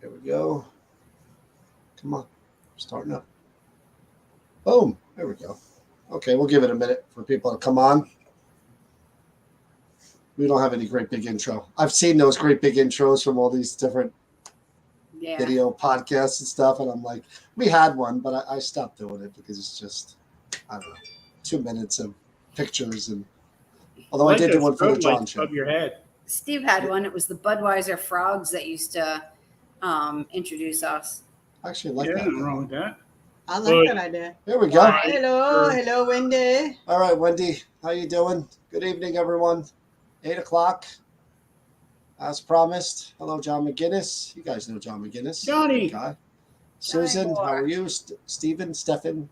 There we go. Come on. Starting up. Boom. There we go. Okay, we'll give it a minute for people to come on. We don't have any great big intro. I've seen those great big intros from all these different video podcasts and stuff, and I'm like, we had one, but I stopped doing it because it's just, I don't know, 2 minutes of pictures. And although I did do one for the John show. Your head. Steve had one. It was the Budweiser frogs that used to introduce us. I actually like that. Nothing wrong with that. I like that idea. There we go. Hello, Wendy. All right, Wendy, how you doing? Good evening, everyone. 8 o'clock, as promised. Hello, John McGinnis. You guys know John McGinnis. Johnny. Guy. Susan, how are you? Stephen, Stefan,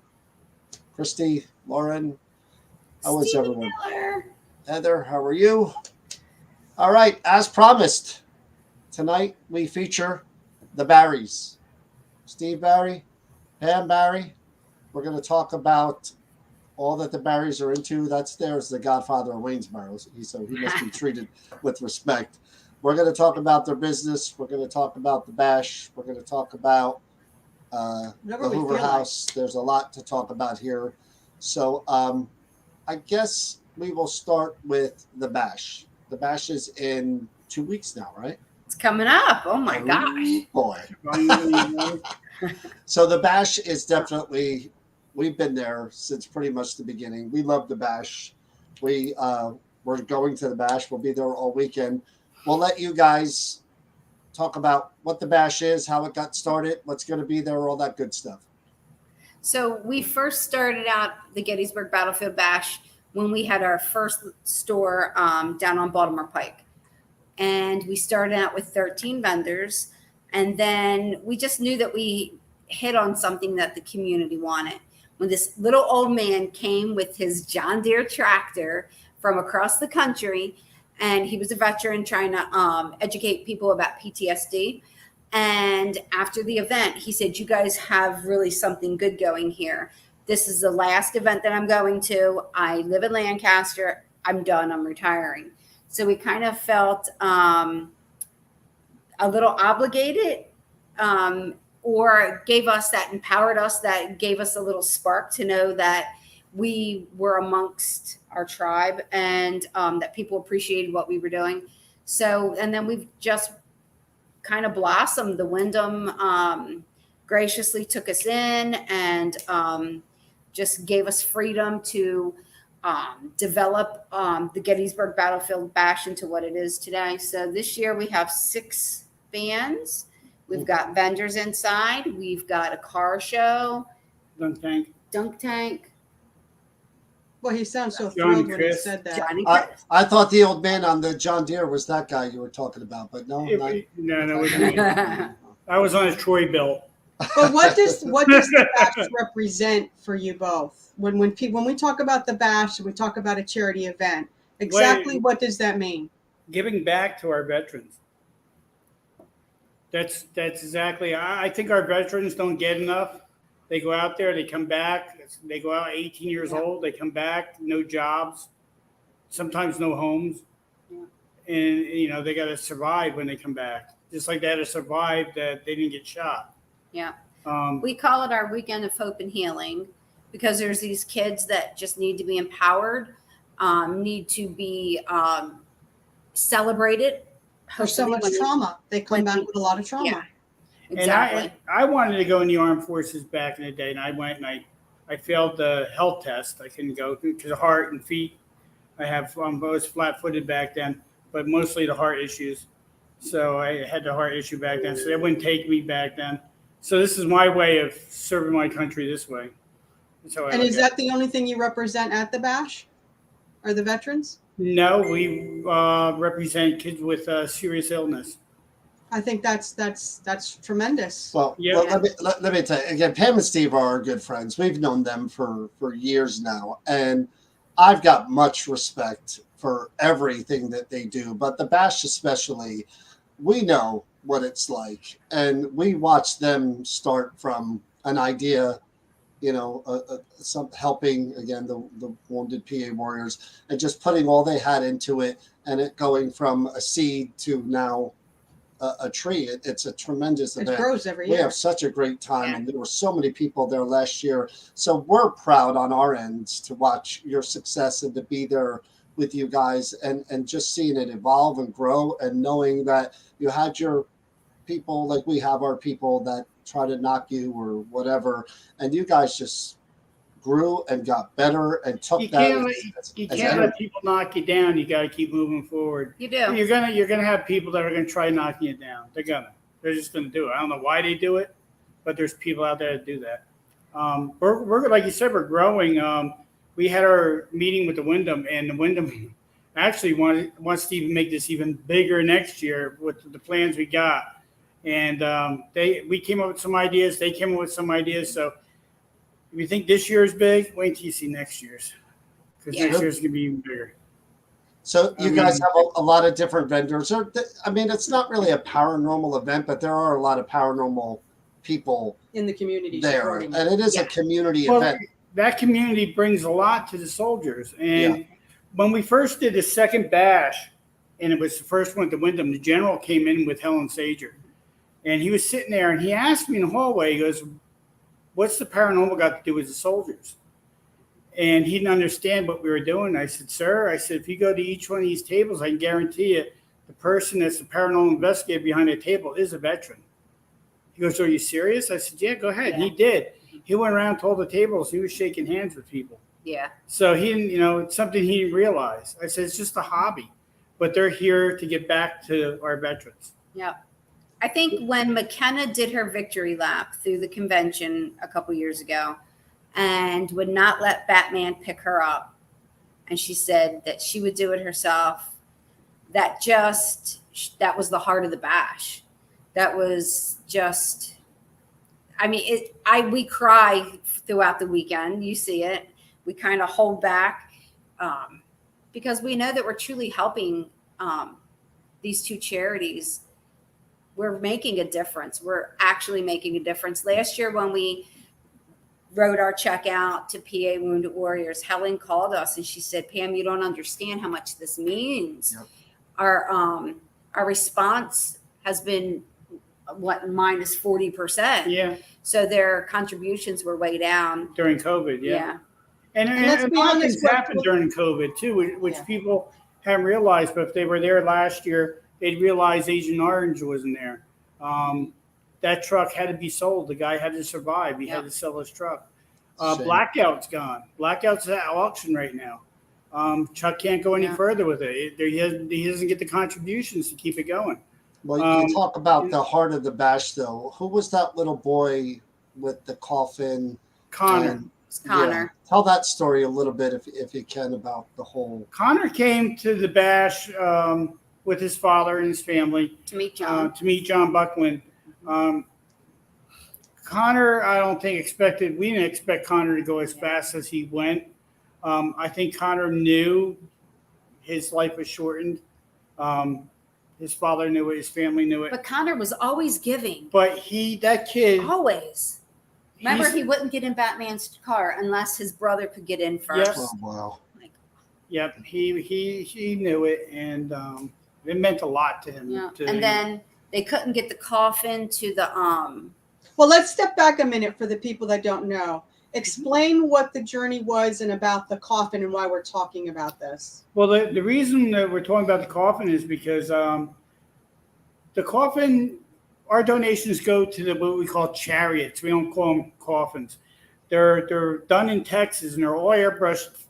Christy, Lauren. How is everyone? Miller. Heather, how are you? All right, as promised, tonight we feature the Barrys. Steve Barry, Pam Barry. We're going to talk about all that the Barrys are into. That's there's the godfather of Waynesboro, so he must be treated with respect. We're going to talk about their business. We're going to talk about the Bash. We're going to talk about the Hoover House. There's a lot to talk about here. So I guess we will start with the Bash. The Bash is in 2 weeks now, right? It's coming up. Oh, my gosh. Boy. So the Bash is definitely... We've been there since pretty much the beginning. We love the Bash. We're going to the Bash. We'll be there all weekend. We'll let you guys talk about what the Bash is, how it got started, what's going to be there, all that good stuff. So we first started out the Gettysburg Battlefield Bash when we had our first store down on Baltimore Pike. And we started out with 13 vendors. And then we just knew that we hit on something that the community wanted. When this little old man came with his John Deere tractor from across the country, and he was a veteran trying to educate people about PTSD. And after the event, he said, you guys have really something good going here. This is the last event that I'm going to. I live in Lancaster. I'm done. I'm retiring. So we kind of felt a little obligated, or gave us that, empowered us, that gave us a little spark to know that we were amongst our tribe and that people appreciated what we were doing. So, and then we've just kind of blossomed. The Wyndham graciously took us in and just gave us freedom to develop the Gettysburg Battlefield Bash into what it is today. So this year we have 6 bands. We've got vendors inside. We've got a car show. Dunk tank. Well, he sounds so thrilled when he said that. I thought the old man on the John Deere was that guy you were talking about, but no. No. I was on a Troy bill. But what does the Bash represent for you both? When we talk about the Bash and we talk about a charity event, exactly what does that mean? Giving back to our veterans. That's exactly. I think our veterans don't get enough. They go out there, they come back. They go out 18 years old. They come back, no jobs, sometimes no homes, and they got to survive when they come back. Just like they had to survive that they didn't get shot. Yeah, we call it our weekend of hope and healing because there's these kids that just need to be empowered, need to be celebrated. There's so much trauma. They come back with a lot of trauma. Yeah, exactly. And I wanted to go in the armed forces back in the day, and I went and I failed the health test. I couldn't go because of heart and feet. I was flat-footed back then, but mostly the heart issues. So I had the heart issue back then, so they wouldn't take me back then. So this is my way of serving my country this way. And is that the only thing you represent at the Bash? Are the veterans? No, we represent kids with serious illness. I think that's tremendous. Well, let me tell you again. Pam and Steve are good friends. We've known them for years now, and I've got much respect for everything that they do. But the Bash, especially, we know what it's like, and we watch them start from an idea. Some helping again the wounded PA warriors and just putting all they had into it, and it going from a seed to now a tree. It's a tremendous It event. grows every We year. have such a great time, Yeah. and there were so many people there last year. So we're proud on our ends to watch your success and to be there with you guys, and just seeing it evolve and grow, and knowing that you had your people like we have our people that try to knock you or whatever, and you guys just grew and got better and took You that can't as let people knock you down. You got to keep moving forward. You do. You're gonna have people that are gonna try knocking you down. They're just gonna do it. I don't know why they do it, but there's people out there that do that. We're like you said, we're growing. We had our meeting with the Wyndham, and the Wyndham actually wants to even make this even bigger next year with the plans we got. And we came up with some ideas. They came up with some ideas. So if you think this year is big, wait till you see next year's, because next year's gonna be even bigger. So you guys have a lot of different vendors. I mean, it's not really a paranormal event, but there are a lot of paranormal people In the community. there, supporting and it. it is a community event. That community brings a lot to the soldiers. And when we first did the second bash, and it was the first one at the Wyndham, the general came in with Helen Sager. And he was sitting there, and he asked me in the hallway, he goes, what's the paranormal got to do with the soldiers? And he didn't understand what we were doing. I said, sir, if you go to each one of these tables, I can guarantee you the person that's the paranormal investigator behind the table is a veteran. He goes, are you serious? I said, yeah, go ahead. Yeah. He did. He went around to all the tables. He was shaking hands with people. Yeah. So he didn't, it's something he didn't realize. I said, it's just a hobby, but they're here to get back to our veterans. Yeah. I think when McKenna did her victory lap through the convention a couple years ago and would not let Batman pick her up, and she said that she would do it herself, that was the heart of the bash. That was just, we cry throughout the weekend. You see it. We kind of hold back because we know that we're truly helping these two charities. We're making a difference. We're actually making a difference. Last year when we wrote our check out to PA Wounded Warriors, Helen called us and she said, Pam, you don't understand how much this means. Yep. Our response has been minus 40%. Yeah. So their contributions were way down. During COVID, yeah. And let's be honest, things happened during COVID too, which people haven't realized, but if they were there last year, they'd realize Agent Orange wasn't there. That truck had to be sold. The guy had to survive. He had to sell his truck. Blackout's gone. Blackout's at auction right now. Chuck can't go any further with it. He doesn't get the contributions to keep it going. Well, you talk about the heart of the bash, though. Who was that little boy with the coffin? Connor. Connor. Yeah. Tell that story a little bit, if you can, about the whole. Connor came to the bash with his father and his family to meet John Buckland. Connor, I don't think we didn't expect Connor to go as fast as he went. I think Connor knew his life was shortened. His father knew it, his family knew it. But Connor was always giving. But that kid. Always. Remember, he wouldn't get in Batman's car unless his brother could get in first. Yes. Oh, wow. Yep, he knew it, and it meant a lot to him. Yeah. And then they couldn't get the coffin to the Well, let's step back a minute for the people that don't know. Explain what the journey was and about the coffin and why we're talking about this. Well, the reason that we're talking about the coffin is because the coffin, our donations go to what we call chariots. We don't call them coffins. They're done in Texas, and they're all airbrushed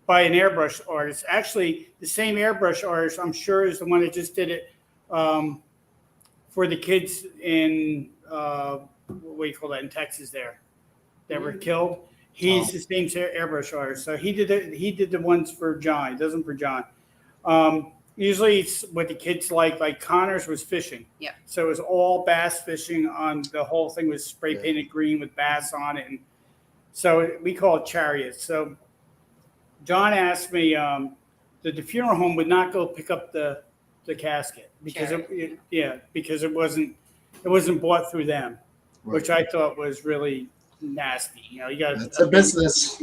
by an airbrush artist. Actually, the same airbrush artist, I'm sure, is the one that just did it for the kids in what do you call that in Texas there that were killed. He's the same airbrush artist, so he did the ones for John. He does them for John. Usually, it's what the kids like. Like Connor's was fishing. Yeah. So it was all bass fishing. On the whole thing was spray painted green with bass on it, and so we call it chariots. So John asked me that the funeral home would not go pick up the casket because because it wasn't bought through them, which I thought was really nasty. You got it's a business.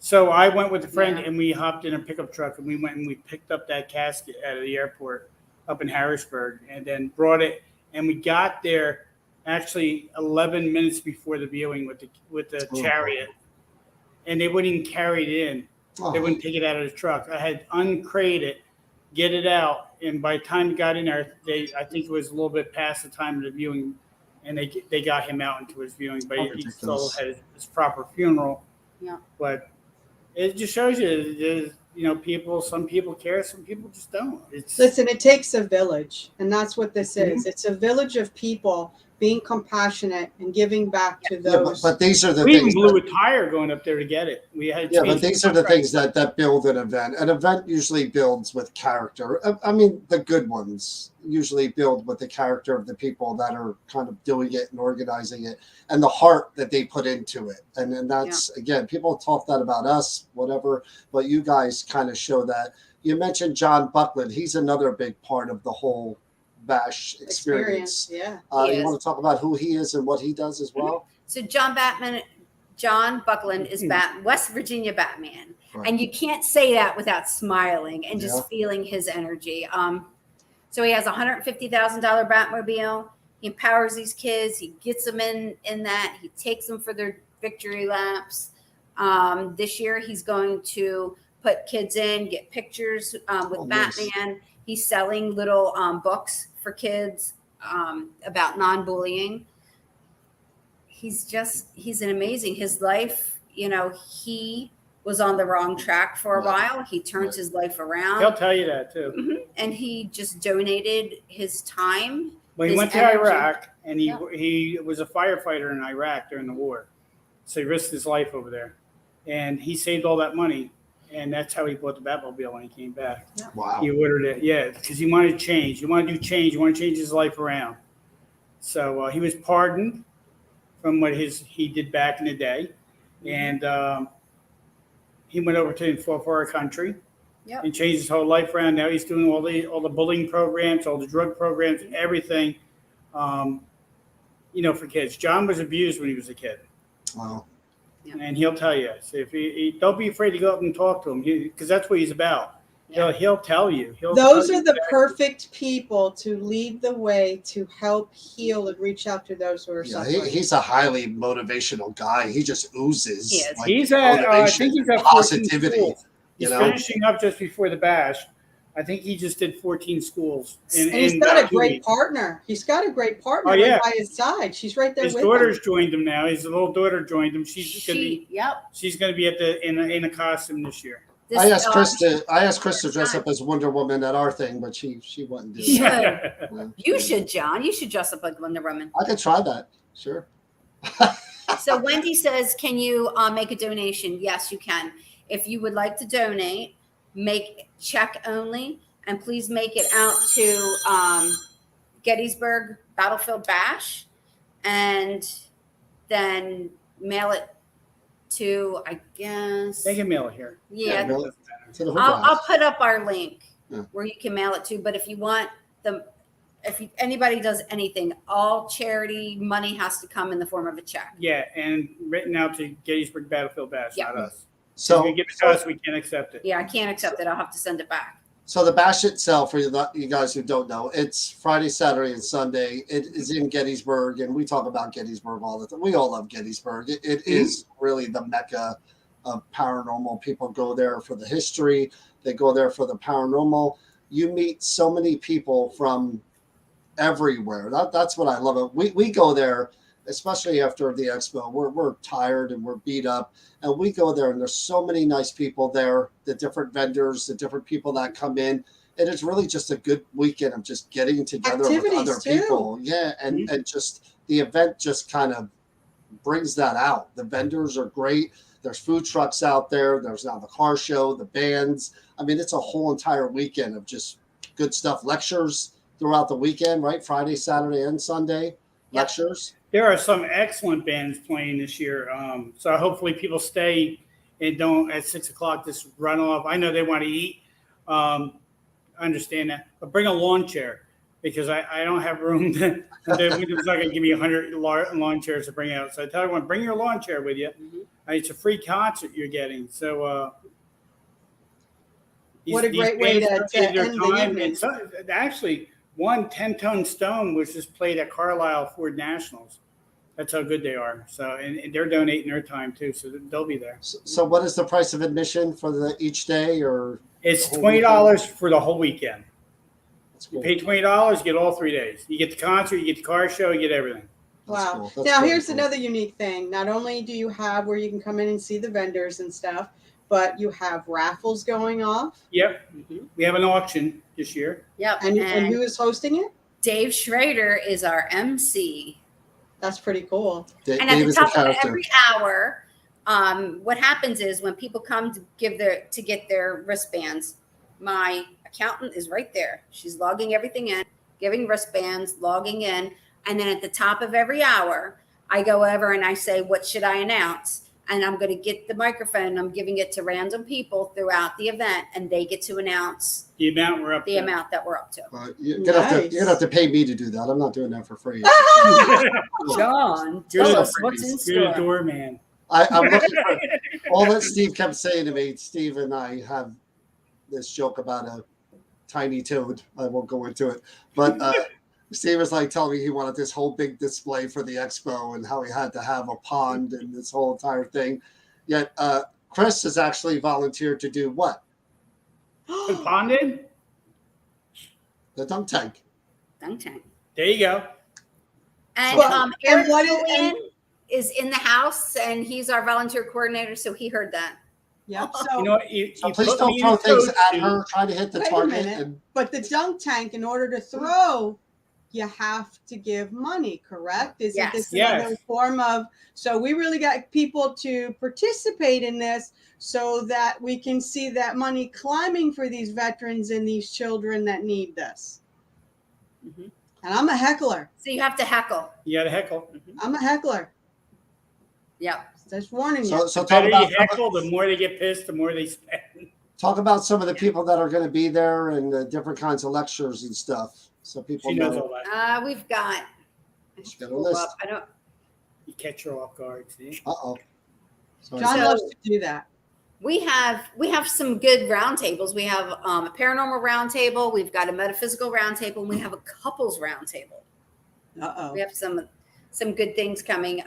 So I went with a friend and we hopped in a pickup truck and we went and we picked up that casket out of the airport up in Harrisburg, and then brought it. And we got there actually 11 minutes before the viewing with the chariot, and they wouldn't even carry it in. They wouldn't take it out of the truck. I had uncrate it, get it out, and by the time it got in there, I think it was a little bit past the time of the viewing, and they got him out into his viewing, but he still had his proper funeral. Yeah. But it just shows you, some people care, some people just don't. Listen, it takes a village, and that's what this is. It's a village of people being compassionate and giving back to those. But these are the we things. We even blew a tire going up there to get it. We had. Yeah, but these are the things that build an event. An event usually builds with character. I mean, the good ones usually build with the character of the people that are kind of doing it and organizing it, and the heart that they put into it. And then that's, again, people talk that about us, whatever, but you guys kind of show that. You mentioned John Buckland. He's another big part of the whole Bash experience. Yeah. You want to talk about who he is and what he does as well? So John Buckland is West Virginia Batman. Right. And you can't say that without smiling and just feeling his energy. So he has a $150,000 Batmobile. He empowers these kids. He gets them in that. He takes them for their victory laps. This year he's going to put kids in, get pictures with Batman. Nice. He's selling little books for kids about non-bullying. He's an amazing, his life, he was on the wrong track for a while. He turns his life around. He'll tell you that too. Mm-hmm. And he just donated his time. Well, he went to Iraq, and he was a firefighter in Iraq during the war. So he risked his life over there. And he saved all that money. And that's how he bought the Batmobile when he came back. Wow. He ordered it, because he wanted to change. He wanted to do change. He wanted to change his life around. So he was pardoned from what he did back in the day. And he went over to and fought for our country and changed his whole life around. Now he's doing all the bullying programs, all the drug programs, everything, for kids. John was abused when he was a kid. Wow. And he'll tell you. So if don't be afraid to go up and talk to him, because that's what he's about. He'll tell you. Those are the perfect people to lead the way to help heal and reach out to those who are suffering. He's a highly motivational guy. He just oozes. He is. He's at I think he's at positivity. He's finishing up just before the Bash. I think he just did 14 schools. And he's got a great partner. He's got a great partner by his side. She's right there with him. His daughter's joined him now. His little daughter joined him. She's going to be in a costume this year. I asked Chris to dress up as Wonder Woman at our thing, but she wouldn't do it. You should, John. You should dress up like Wonder Woman. I could try that. Sure. So Wendy says, can you make a donation? Yes, you can. If you would like to donate, make check only, and please make it out to Gettysburg Battlefield Bash, and then mail it to, I guess. They can mail it here. Yeah. Mail it to the I'll put up our link where you can mail it to. But if you want anybody does anything, all charity money has to come in the form of a check. Yeah, and written out to Gettysburg Battlefield Bash, not us. So if you give it to us, we can't accept it. Yeah, I can't accept it. I'll have to send it back. So the Bash itself, for you guys who don't know, it's Friday, Saturday, and Sunday. It is in Gettysburg, and we talk about Gettysburg all the time. We all love Gettysburg. It is really the mecca of paranormal. People go there for the history. They go there for the paranormal. You meet so many people from everywhere. That's what I love. We go there, especially after the expo. We're tired and we're beat up, and we go there, and there's so many nice people there, the different vendors, the different people that come in. And it's really just a good weekend of just getting together with other people. Yeah, and just the event just kind of brings that out. The vendors are great. There's food trucks out there. There's now the car show, the bands. I mean, it's a whole entire weekend of just good stuff. Lectures throughout the weekend, right? Friday, Saturday, and Sunday. Lectures. There are some excellent bands playing this year. So hopefully people stay and don't at 6 o'clock just run off. I know they want to eat. I understand that. But bring a lawn chair, because I don't have room. It's not going to give me 100 lawn chairs to bring out. So I tell everyone, bring your lawn chair with you. It's a free concert you're getting. So, What a great way to end the evening. And so, actually, one 10-ton stone was just played at Carlisle Ford Nationals. That's how good they are. So, and they're donating their time too, so they'll be there. So what is the price of admission for each day, or It's $20 for the whole weekend. cool. You pay $20, you get all 3 days. You get the concert, you get the car show, you get everything. Wow. Cool. Now, here's another unique thing. Not only do you have where you can come in and see the vendors and stuff, but you have raffles going off. Yep. We have an auction this year. Yep. And who is hosting it? Dave Schrader is our MC. That's pretty cool. And at the top of every hour, what happens is when people come to get their wristbands, my accountant is right there. She's logging everything in, giving wristbands, logging in. And then at the top of every hour, I go over and I say, what should I announce? And I'm going to get the microphone. I'm giving it to random people throughout the event, and they get to announce the amount we're up to. Amount that we're up to. You're gonna have to pay me to do that. I'm not doing that for free. John, tell us what's in store. You're the doorman. I'm looking for all that Steve kept saying to me. Steve and I have this joke about a tiny toad. I won't go into it, but Steve was like telling me he wanted this whole big display for the expo and how he had to have a pond and this whole entire thing. Yet Chris has actually volunteered to do what? The ponded? The dunk tank. Dunk tank. There you go. And Eric Julian is in the house, and he's our volunteer coordinator, so he heard that. Yep. So, So, you know, So please don't throw things at her trying to hit the wait a target. minute. But the dunk tank, in order to throw, you have to give money, correct? Isn't this another form of? So we really got people to participate in this so that we can see that money climbing for these veterans and these children that need this. Mm-hmm. And I'm a heckler. So you have to heckle. You got to heckle. I'm a heckler. Yeah. Just warning you. So The talk better about you heckle, the more they get pissed, the more they spend. Talk about some of the people that are going to be there and the different kinds of lectures and stuff, so people She knows know. all that. We've got. She's got a list. I don't. You catch her off guard. See? Uh-oh. Sorry. John So- loves to do that. We have some good roundtables. We have a paranormal roundtable. We've got a metaphysical roundtable, and we have a couples roundtable. Uh-oh. We have some good things coming.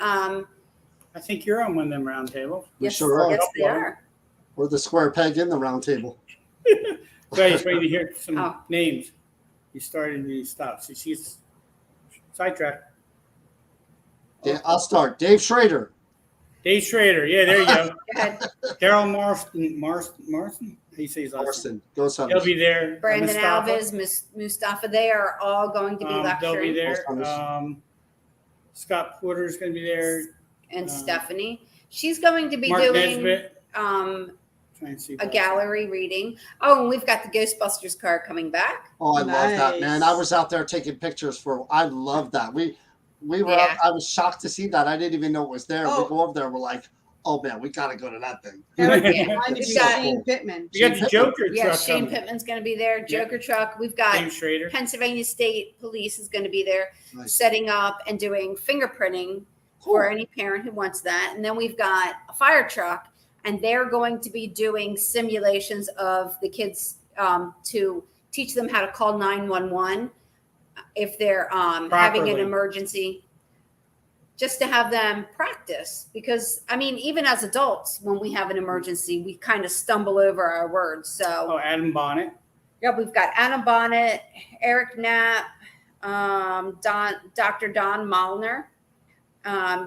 I think you're on one of them round tables. We Yes, sure are. yes, they are. We're the square peg in the round table. So he's waiting to hear some Oh. names. He started and he stopped. So she's sidetracked. Yeah, I'll start. Dave Schrader. Dave Schrader. Yeah, there you go. Go ahead. Daryl Marston. He says Marston. Go He'll Summers. be there. Brandon Mustafa. Alves, Mustafa, they are all going to be lecturing. They'll be there. Summers. Scott Porter is going to be there. And Stephanie. She's going to be Mark doing Nesbitt. um, Trying to see a gallery reading. Oh, and we've got the Ghostbusters car coming back. Oh, I love that, Nice. man. I was out there taking pictures I love that. We were Yeah. I was shocked to see that. I didn't even know it was there. Oh. We go over there, we're like, oh man, we gotta go to that thing. Eric Yeah. reminded We've you got- of Shane Pittman. We got the Joker Yeah, truck Shane coming. Pittman's going to be there. Yeah. Joker truck. We've got Dave Schrader. Pennsylvania State Police is going to be there, Nice. setting up and doing fingerprinting for any parent who wants that. And then we've got a fire truck, and they're going to be doing simulations of the kids to teach them how to call 911 if they're having an Properly. emergency, just to have them practice. Because, I mean, even as adults, when we have an emergency, we kind of stumble over our words. So, Oh, Adam Bonnet. yeah, we've got Anna Bonnet, Eric Knapp, Dr. Don Malner.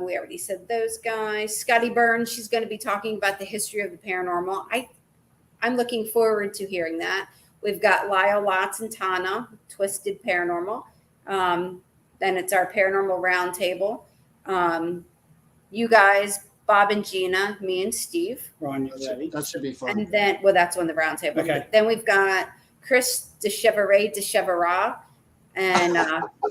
We already said those guys. Scotty Burns, she's going to be talking about the history of the paranormal. I'm looking forward to hearing that. We've got Lyle Lotz and Tana, Twisted Paranormal. Then it's our paranormal roundtable. You guys, Bob and Gina, me and Steve. Ron Yolletti. That should be fun. And then, well, that's on the roundtable. Okay. Then we've got Chris DeChevere and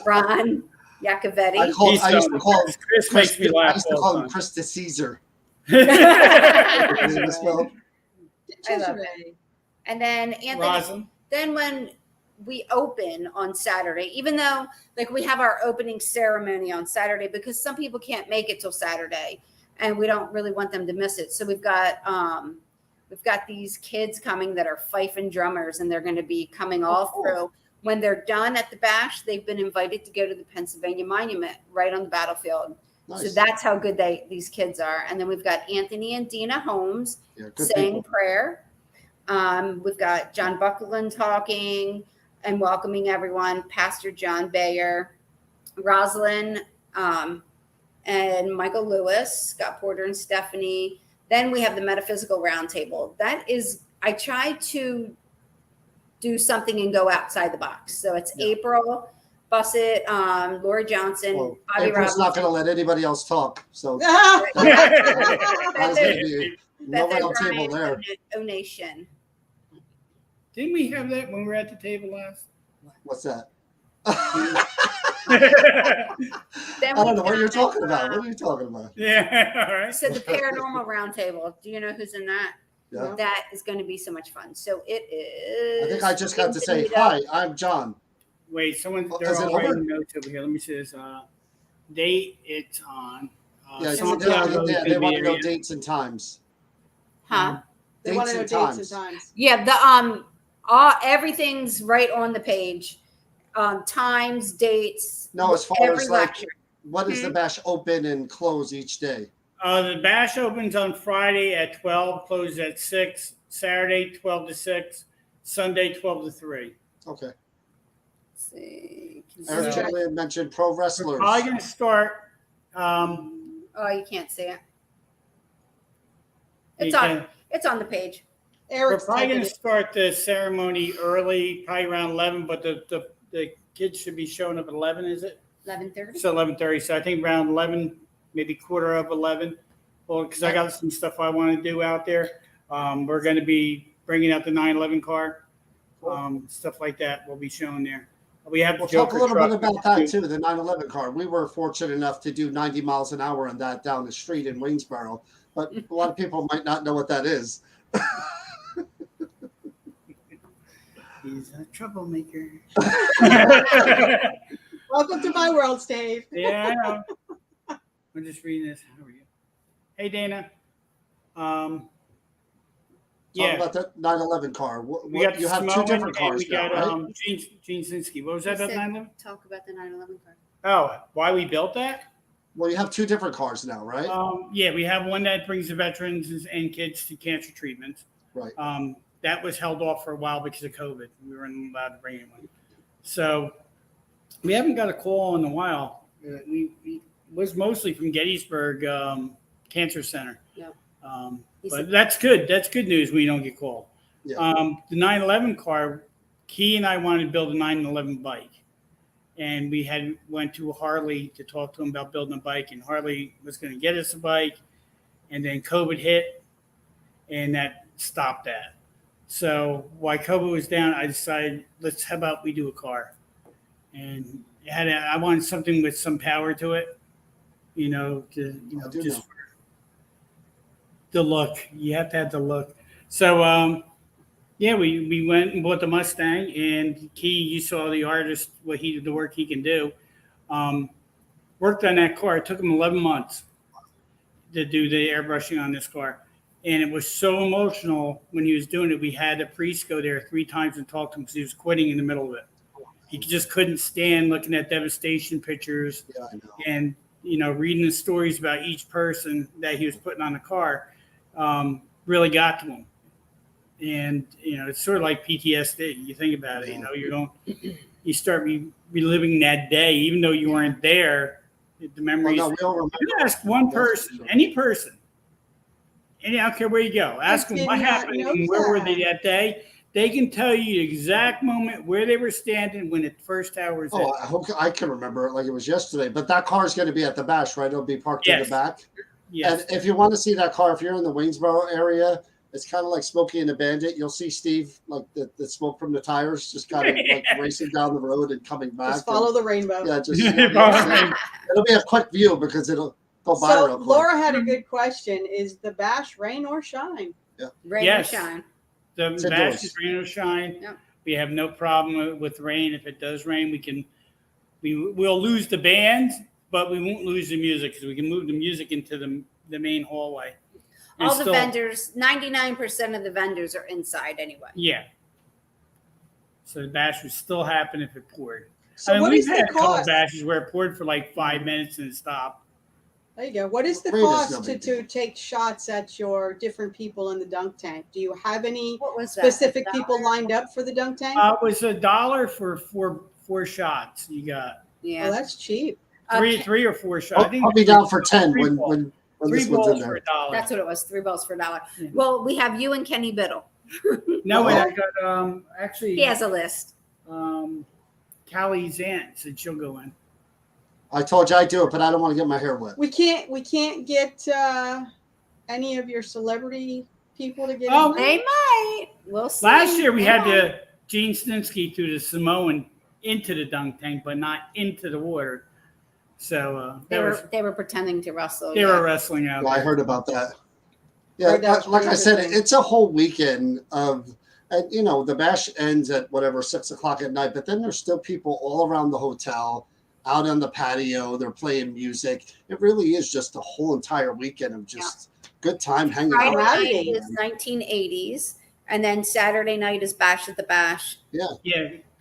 Ron Iacovetti. I used to call Chris makes me laugh. I used to all call the him time. Chris de Caesar. I Is it spelled? love it. And then Anthony. Rosin. Then when we open on Saturday, even though like we have our opening ceremony on Saturday, because some people can't make it till Saturday, and we don't really want them to miss it. So we've got We've got these kids coming that are fife and drummers, and they're going to be coming all through. When they're done at the bash, they've been invited to go to the Pennsylvania Monument right on the battlefield. Nice. So that's how good these kids are. And then we've got Anthony and Dina Holmes saying prayer. We've got John Buckland talking and welcoming everyone. Pastor John Bayer, Rosalind, and Michael Lewis, Scott Porter and Stephanie. Then we have the Metaphysical Roundtable. That is, I try to do something and go outside the box. So it's April Bussett, Laura Johnson, Bobby April's Robinson. not going to let anybody else talk. So no roundtable there. Donation. Didn't we have that when we were at the table last? What's that? I don't know what you're talking about. What are you talking about? Yeah, all right. So the Paranormal Roundtable. Do you know who's in that? Yeah. That is going to be so much fun. So it is. I think I just got to say, hi, I'm John. Wait, they're all writing notes over here. Let me see this. Date, it's on. They want to know dates and times. Huh? They want to know dates and times. Yeah, everything's right on the page. Times, dates. No, as far as lecture. What is the bash open and close each day? The bash opens on Friday at 12, closes at 6, Saturday 12 to 6, Sunday 12 to 3. Okay. Let's see. Eric Chamberlain mentioned pro wrestlers. We're probably going to start. You can't see it. It's on the page. We're probably going to start the ceremony early, probably around 11, but the kids should be showing up at 11, is it? 11:30. So 11:30. So I think around 11, maybe quarter of 11. Well, because I got some stuff I want to do out there. We're going to be bringing out the 911 car, stuff like that. Will be shown there. We have we'll talk a little bit about that too. The 911 car. We were fortunate enough to do 90 miles an hour on that down the street in Waynesboro, but a lot of people might not know what that is. He's a troublemaker. Welcome to my world, Steve. Yeah, I know. I'm just reading this. How are you? Hey, Dana. Talk about the 911 car. We got you have two different cars. We got right? Gene Sinski. What was that about 911? Talk about the 911 car. Oh, why we built that? Well, you have two different cars now, right? Yeah, we have one that brings the veterans and kids to cancer treatment. Right. That was held off for a while because of COVID. We weren't allowed to bring in one. So we haven't got a call in a while. We was mostly from Gettysburg Cancer Center. Yeah. But that's good. That's good news. We don't get called. Yeah. The 911 car, Key and I wanted to build a 911 bike. And we went to Harley to talk to him about building a bike. And Harley was going to get us a bike. And then COVID hit. And that stopped that. So while COVID was down, I decided, how about we do a car? And I wanted something with some power to it, just the look. You have to have the look. So, we went and bought the Mustang, and Key, you saw the artist, the work he can do. Worked on that car. It took him 11 months to do the airbrushing on this car. And it was so emotional when he was doing it. We had a priest go there 3 times and talk to him because he was quitting in the middle of it. He just couldn't stand looking at devastation pictures and, reading the stories about each person that he was putting on the car really got to him. And, it's sort of like PTSD. You think about it, you start reliving that day, even though you weren't there, the memories. Well, no, we all remember. You ask one person, any person, I don't care where you go. Ask them what happened and where were they that day. They can tell you the exact moment where they were standing when the first tower was hit. I hope I can remember it like it was yesterday. But that car is going to be at the bash, right? It'll be parked in the back. Yes. And if you want to see that car, if you're in the Waynesboro area, it's kind of like Smokey and the Bandit. You'll see Steve, like the smoke from the tires, just kind of like racing down the road and coming back. Just follow the rainbow. Yeah, it'll be a quick view because it'll go by real quick. Laura had a good question. Is the bash rain or shine? Yeah. Rain or shine. The bash is rain or shine. Yep. We have no problem with rain. If it does rain, we'll lose the band, but we won't lose the music because we can move the music into the main hallway. And All the still- vendors, 99% of the vendors are inside anyway. Yeah. So the bash would still happen if it poured. So what we've is the had a couple cost? bashes where it poured for like 5 minutes and it stopped. There you go. What is the Rain is no cost big to take shots at your different people in the dunk tank? Do you have any What was that? specific $1? people lined up for the dunk tank? It was $1 for four shots. You got Yeah. Oh, that's cheap. three or four shots. I'll be down for 10 three when balls. when Three this one's in balls for there. $1. That's what it was. $3 for $1. Yeah. Well, we have you and Kenny Biddle. No, Oh. I got actually He has a list. Callie's aunt said she'll go in. I told you I'd do it, but I don't want to get my hair wet. We can't get any of your celebrity people to get Oh, in. They might. We'll see. Last year we They had might. the Gene Snitsky through the Samoan into the dunk tank, but not into the water. So They were pretending to wrestle. they yeah. were wrestling out Yeah, I there. heard about that. Yeah, Heard that's like I said, interesting. it's a whole weekend of, and the bash ends at whatever 6 o'clock at night, but then there's still people all around the hotel, out on the patio. They're playing music. It really is just a whole entire weekend of just good time hanging Friday out. night is 1980s, and then Saturday night is Bash at the Bash. Yeah,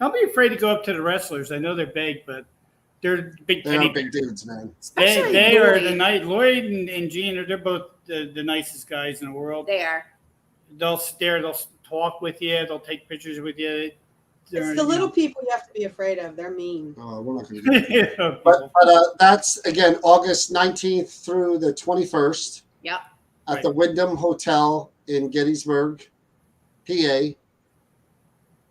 don't be afraid to go up to the wrestlers. I know they're big, but they're big. They are big dudes, man. Especially They are Lloyd. the night. Lloyd and Gene, they're both the nicest guys in the world. They are. They'll stare. They'll talk with you. They'll take pictures with you. It's the little people you have to be afraid of. They're mean. We're not going to do that. Yeah. But that's, again, August 19th through the 21st. Yep. At Right. the Wyndham Hotel in Gettysburg, PA.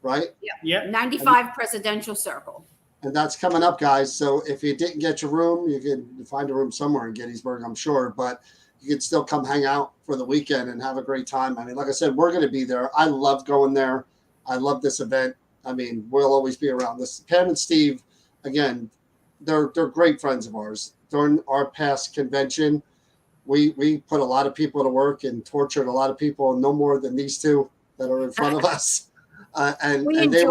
Right? Yep. 95 Presidential Circle. And that's coming up, guys. So if you didn't get your room, you can find a room somewhere in Gettysburg, I'm sure. But you can still come hang out for the weekend and have a great time. I mean, like I said, we're going to be there. I love going there. I love this event. I mean, we'll always be around this. Pam and Steve, again, they're great friends of ours. During our past convention, we put a lot of people to work and tortured a lot of people, no more than these two that are in front of us. And they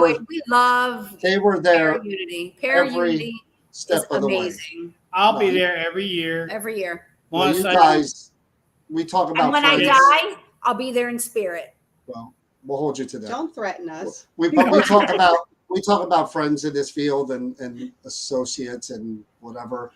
love were there Unity. every step of the way. Amazing. I'll be there every year. Every year. Well, you guys, we talk about And when friends. I die, I'll be there in spirit. Well, we'll hold you to that. Don't threaten us. We talk about friends in this field and associates and whatever.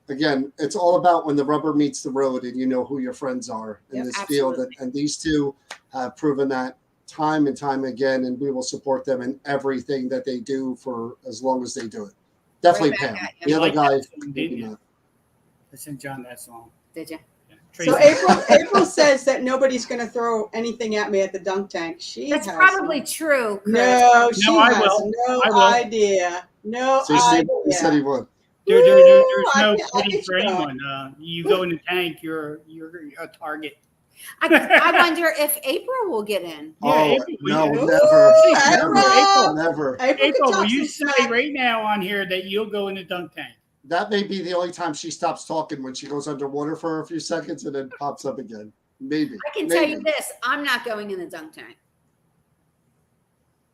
Again, it's all about when the rubber meets the road and you know who your friends are in Yep, this field. And these two have proven that time and time again, and we will support them in everything that they do for as long as they do it. Definitely Right back Pam. at you. The other Like guy, that song, maybe didn't you? not. I sent John that song. Did you? Tracy. So April says that nobody's going to throw anything at me at the dunk tank. She That's has probably true, Chris. no. She I has will. no I will. idea. No So he said idea. he would. There's I no get pity for you. anyone. You go in the tank, you're a target. I wonder if April will get in. Yeah, Oh, April, no, we- never. April. Never. April can April, talk will you some say smack. right now on here that you'll go in the dunk tank? That may be the only time she stops talking, when she goes underwater for a few seconds and then pops up again. Maybe. I can tell you this: I'm not going in the dunk tank.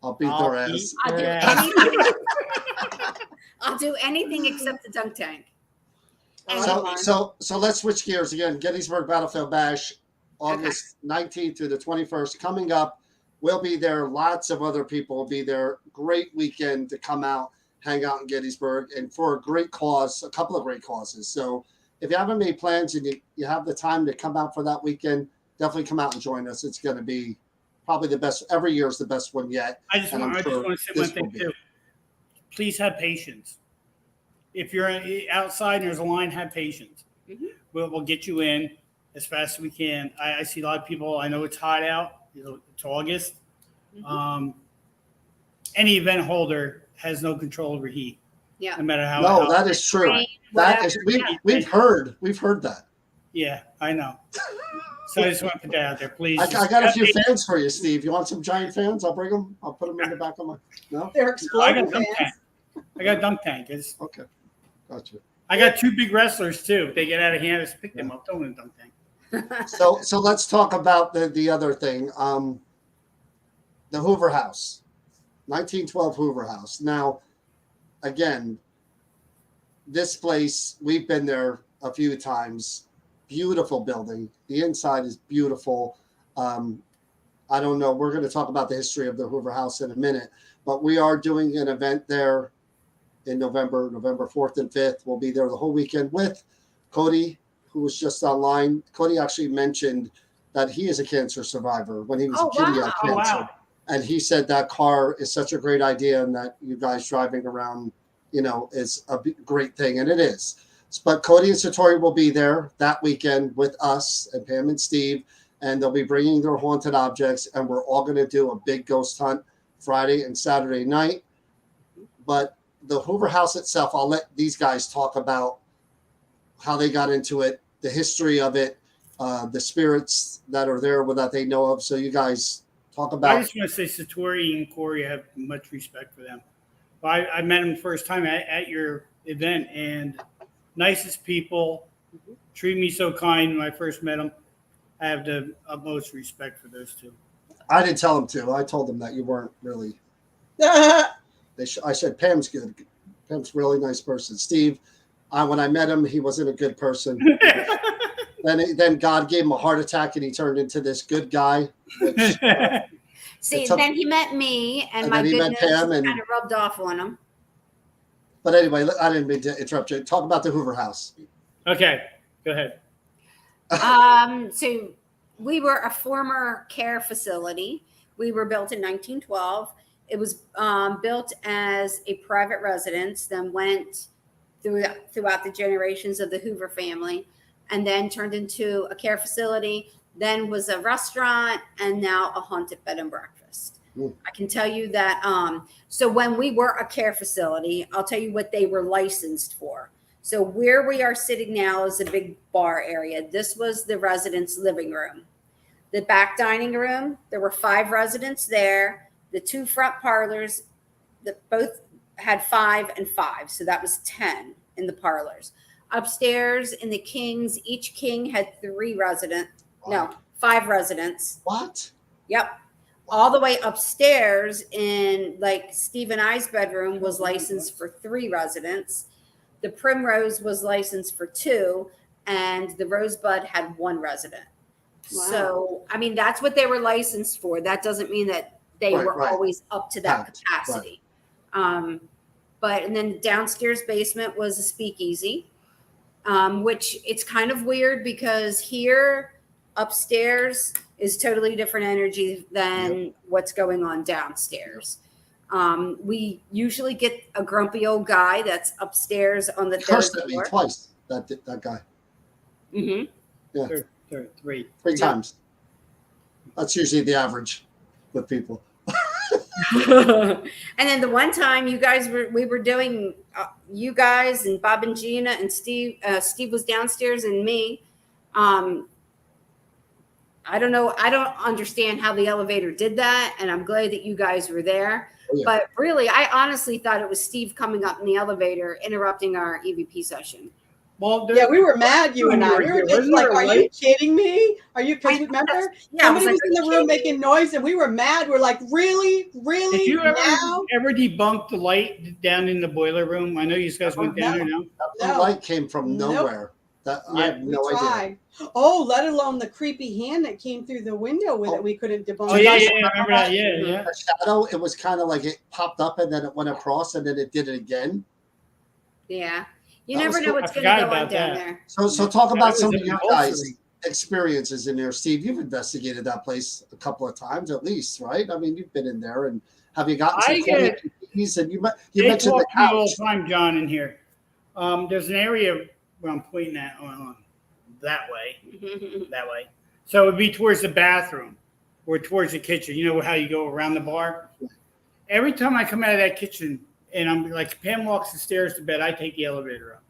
I'll beat I'll their beat ass. I'll do your ass. anything. I'll do anything except the dunk tank. So let's switch gears again. Gettysburg Battlefield Bash, August 19th through the 21st, coming up. We'll be there. Lots of other people will be there. Great weekend to come out, hang out in Gettysburg, and for a great cause, a couple of great causes. So if you haven't made plans and you have the time to come out for that weekend, definitely come out and join us. It's going to be probably the best. Every year is the best one yet. I just And I'm want sure to say this one thing will be. too. Please have patience. If you're outside and there's a line, have patience. Mhm. We'll get you in as fast as we can. I see a lot of people. I know it's hot out. It's August. Mhm. Any event holder has no control over heat. Yeah. No matter how. No, that is true. Rain, That is whatever. we've heard that. Yeah, I know. So I just want to put that out there, please. I got a few fans for you, Steve. You want some giant fans? I'll bring them. I'll put them in the back of my. No. They're I got exploding dunk fans. tank. I got dunk tank. Okay. Gotcha. I got two big wrestlers too. If they get out of hand, just pick them up. Throw them in the dunk tank. So let's talk about the other thing. The Hoover House, 1912 Hoover House. Now, again, this place, we've been there a few times. beautiful building. The inside is beautiful. I don't know. We're going to talk about the history of the Hoover House in a minute, but we are doing an event there in November 4th and 5th. We'll be there the whole weekend with Cody, who was just online. Cody actually mentioned that he is a cancer survivor when he was a kid. He had cancer. Wow. And he said that car is such a great idea and that you guys driving around, is a great thing. And it is. But Cody and Satori will be there that weekend with us and Pam and Steve. And they'll be bringing their haunted objects. And we're all going to do a big ghost hunt Friday and Saturday night. But the Hoover House itself, I'll let these guys talk about how they got into it, the history of it, the spirits that are there that they know of. So you guys talk about. I just want to say Satori and Corey, I have much respect for them. I met them the first time at your event, and nicest people, treat me so kind when I first met them. I have the utmost respect for those two. I didn't tell them to. I told them that you weren't really. I said Pam's good. Pam's a really nice person. Steve, when I met him, he wasn't a good person. Then God gave him a heart attack, and he turned into this good guy. Which, See, then he met me, and my goodness kind of rubbed off on him. But anyway, I didn't mean to interrupt you. Talk about the Hoover House. Okay, go ahead. So we were a former care facility. We were built in 1912. It was built as a private residence, then went throughout the generations of the Hoover family, and then turned into a care facility, then was a restaurant, and now a haunted bed and breakfast. I can tell you that. So when we were a care facility, I'll tell you what they were licensed for. So where we are sitting now is a big bar area. This was the residents' living room. The back dining room, there were 5 residents there. The 2 front parlors, that both had 5 and 5. So that was 10 in the parlors. Upstairs in the Kings, each King had 3 residents. No, 5 residents. What? Yep. All the way upstairs in Steve and I's bedroom was licensed for 3 residents. The Primrose was licensed for 2, and the Rosebud had 1 resident. Wow. So, I mean, that's what they were licensed for. That doesn't mean that they were always up to that capacity. Right. And then downstairs basement was a speakeasy, which it's kind of weird because here upstairs is totally different energy than what's going on downstairs. We usually get a grumpy old guy that's upstairs on the third floor. Me twice, that guy. Mm-hmm. Yeah. Three times. That's usually the average with people. And then the one time we were doing, you guys and Bob and Gina and Steve was downstairs and me. I don't know. I don't understand how the elevator did that. And I'm glad that you guys were there. Oh, yeah. But really, I honestly thought it was Steve coming up in the elevator, interrupting our EVP session. Well, we were mad, you and I. We were just like, are you kidding me? Are you, because remember, somebody was in the room making noise and we were mad. We're like, really? Did you ever debunk the light down in the boiler room? I know you guys went down there now. The light came from nowhere. I have no idea. Oh, let alone the creepy hand that came through the window with it. We couldn't debunk. Oh, yeah, I remember that. Yeah. The shadow, it was kind of like it popped up and then it went across and then it did it again. Yeah. You never know what's going to go on down there. So talk about some of your guys' experiences in there. Steve, you've investigated that place a couple of times at least, right? I mean, you've been in there, and have you gotten some keys? And you mentioned the couch. All the time, John, in here. There's an area where I'm pointing at that way. So it would be towards the bathroom or towards the kitchen. You know how you go around the bar? Every time I come out of that kitchen, and I'm like, Pam walks the stairs to bed, I take the elevator up.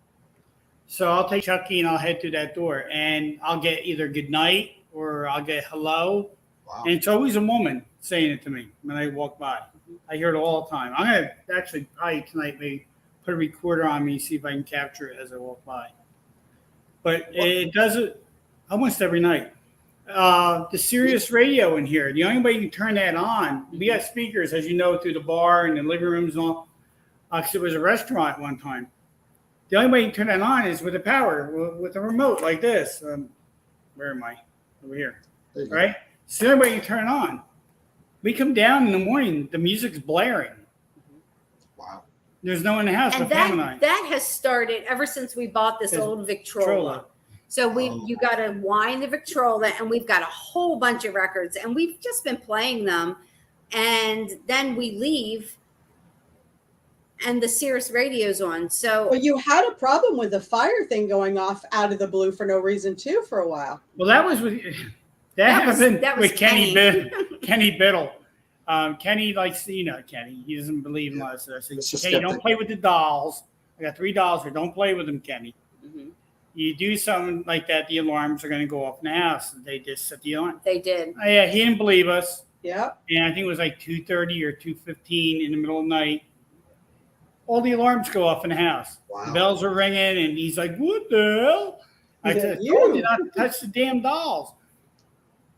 So I'll take Chucky and I'll head through that door, and I'll get either good night or I'll get hello. Wow. And it's always a woman saying it to me when I walk by. I hear it all the time. I'm going to actually probably tonight maybe put a recorder on me, see if I can capture it as I walk by. But it does it almost every night. The Sirius radio in here, the only way you can turn that on, we got speakers, as you know, through the bar and the living rooms and all. Because it was a restaurant one time. The only way you can turn that on is with the power, with a remote like this. Where am I? Over here. There you go. Right? So the only way you turn it on. We come down in the morning, the music's blaring. Wow. There's no one in the house And but Pam and I. that has started ever since we bought this There's old Victrola. So you got to wind the Victrola, and we've got a whole bunch of records, and we've just been playing them. And then we leave, and the Sirius radio's on. So Well, you had a problem with the fire thing going off out of the blue for no reason too for a while. Well, that was with that was happened with Kenny. Kenny Biddle. Kenny likes, Kenny. He doesn't believe in us. I said, Kenny, don't play with the dolls. I got $3 here. Don't play with them, Kenny. Mhm. You do something like that, the alarms are going to go off in the house. They just set the alarm. they did. Yeah, he didn't believe us. Yep. And I think it was like 2:30 or 2:15 in the middle of the night. All the alarms go off in the house. Wow. The bells are ringing, and he's like, "What the hell?" I said, "I told you not to touch the damn dolls."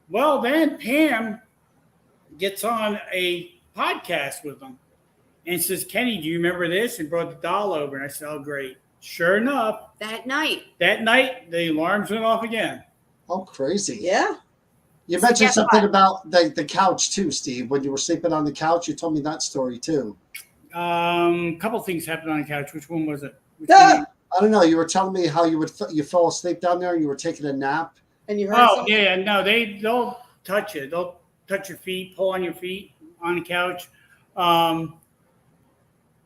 Well, then Pam gets on a podcast with them and says, "Kenny, do you remember this?" And brought the doll over, and I said, "Oh, great." Sure enough, That night. the alarms went off again. Oh, crazy. Yeah. You mentioned something about the couch too, Steve. When you were sleeping on the couch, you told me that story too. A couple things happened on the couch. Which one was it? Ah! I don't know. You were telling me how you fell asleep down there and you were taking a nap. And you heard Oh, something? yeah, no, they'll touch it. They'll touch your feet, pull on your feet on the couch.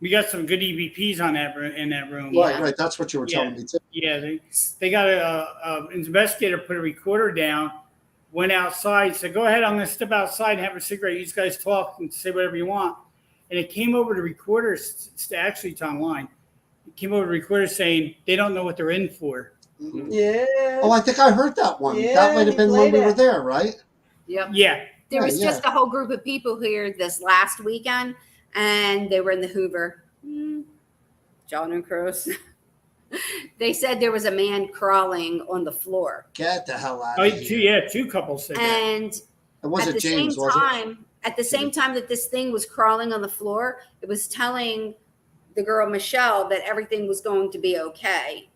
We got some good EVPs in that room. Right. That's what you were telling me too. Yeah, they got an investigator put a recorder down, went outside, said, "Go ahead, I'm going to step outside and have a cigarette. You guys talk and say whatever you want." And it came over the recorder, actually it's online. It came over the recorder saying they don't know what they're in for. Mm-hmm. Yeah. Oh, I think I heard that one. Yeah, that might have he been when played we were it. there, right? Yep. Yeah. There was Yeah, just a whole group of people here this last weekend, and they were in the Hoover. John and Cruz. They said there was a man crawling on the floor. Get the hell out Oh, of here. two couples said that. And It at wasn't the James, same was it? time, at the same time that this thing was crawling on the floor, it was telling the girl Michelle that everything was going to be okay.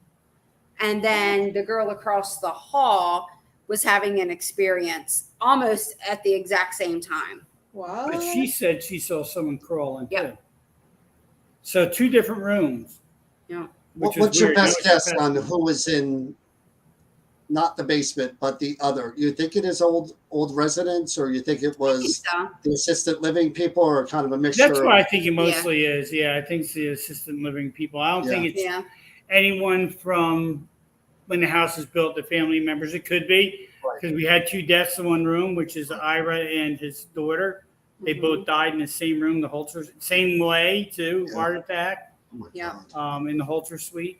And then the girl across the hall was having an experience almost at the exact same time. Wow. But she said she saw someone crawling Yep. too. So 2 different rooms. Yeah. What's your best guess on who was in, not the basement, but the other? You think it is old residents, or you think it was So, the assisted living people, or kind of a mixture? That's what I think it mostly is. Yeah, I think it's the assisted living people. I don't think it's yeah. anyone from when the house was built, the family members. It could be because we had 2 deaths in one room, which is Ira and his daughter. They both died in the same room. The Holters, same way too, heart attack. Oh my Yeah. God. In the Holter suite.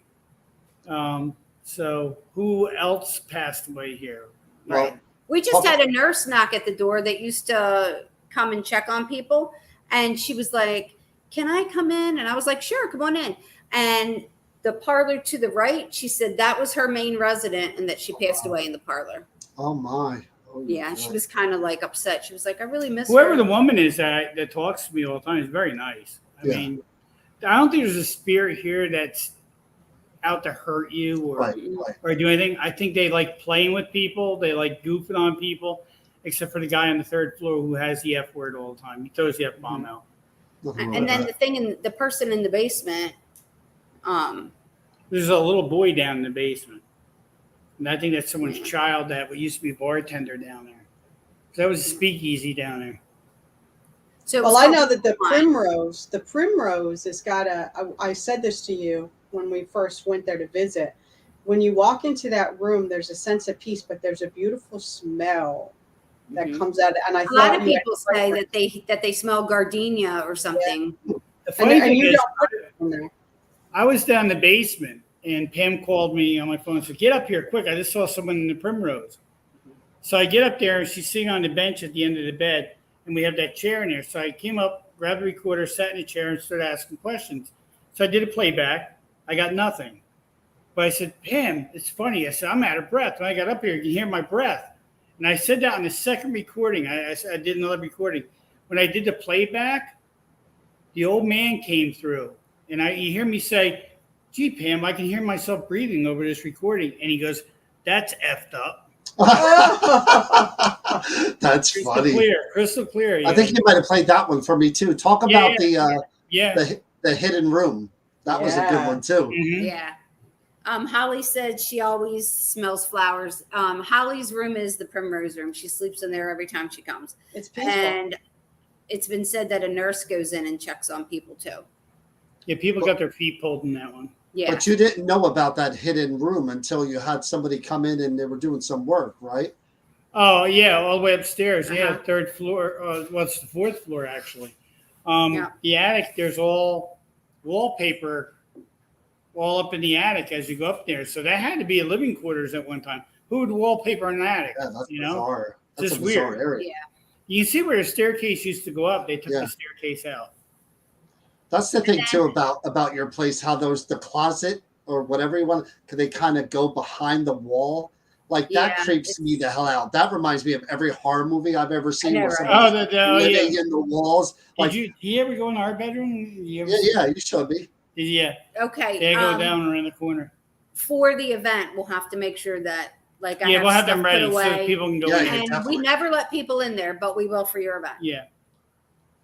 So who else passed away here? Well, We just had a nurse knock at the door that used to come and check on people. And she was like, "Can I come in?" And I was like, "Sure, come on in." And the parlor to the right, she said that was her main resident and that she passed away in the parlor. oh my. Oh, Yeah, she was kind of like upset. She was like, "I really miss Whoever her." the woman is that talks to me all the time is very nice. I Yeah. mean, I don't think there's a spirit here that's out to hurt you or Right. do anything. I think they like playing with people. They like goofing on people, except for the guy on the 3rd floor who has the F word all the time. He throws the F bomb out. Nothing And wrong then with the person in the basement, There's a little boy down in the basement. And I think that's someone's child that used to be a bartender down there. That was a speakeasy down there. so it Well, was I know that the called- Primrose has got I said this to you when we first went there to visit. When you walk into that room, there's a sense of peace, but there's a beautiful smell that Mhm. comes out. And I A thought lot of you had people say that they smell gardenia or something. The funny and thing you is, don't put it in there. I was down in the basement and Pam called me on my phone and said, "Get up here quick. I just saw someone in the Primrose." So I get up there and she's sitting on the bench at the end of the bed and we have that chair in there. So I came up, grabbed the recorder, sat in the chair and started asking questions. So I did a playback. I got nothing. But I said, "Pam, it's funny." I said, "I'm out of breath." When I got up here, you can hear my breath. And I said that on the second recording. I did another recording. When I did the playback, the old man came through. And you hear me say, "Gee, Pam, I can hear myself breathing over this recording." And he goes, "That's effed up." That's funny. Crystal clear. Yeah. I think you might have played that one for me too. Talk about the hidden room. That was a good one too. Mm-hmm. Yeah. Holly said she always smells flowers. Holly's room is the Primrose Room. She sleeps in there every time she comes. It's peaceful. And it's been said that a nurse goes in and checks on people too. Yeah, people got their feet pulled in that one. Yeah. But you didn't know about that hidden room until you had somebody come in and they were doing some work, right? Oh, yeah, all the way upstairs. Yeah, third floor. Well, it's the fourth floor, actually. The attic, there's all wallpaper all up in the attic as you go up there. So that had to be a living quarters at one time. Who would wallpaper in an attic? Yeah, that's bizarre. Know? That's just a bizarre weird. area. Yeah. You can see where the staircase used to go up. They took the staircase out. That's the thing too about your place, how the closet or whatever you want, because they kind of go behind the wall. Like that creeps me the hell out. That reminds me of every horror movie I've ever seen. Where living in the walls. Like, did you ever go in our bedroom? Yeah, you should be. Yeah. Okay. They go down around the corner. For the event, we'll have to make sure that we'll have them ready so people can go in. And definitely. we never let people in there, but we will for your event. Yeah.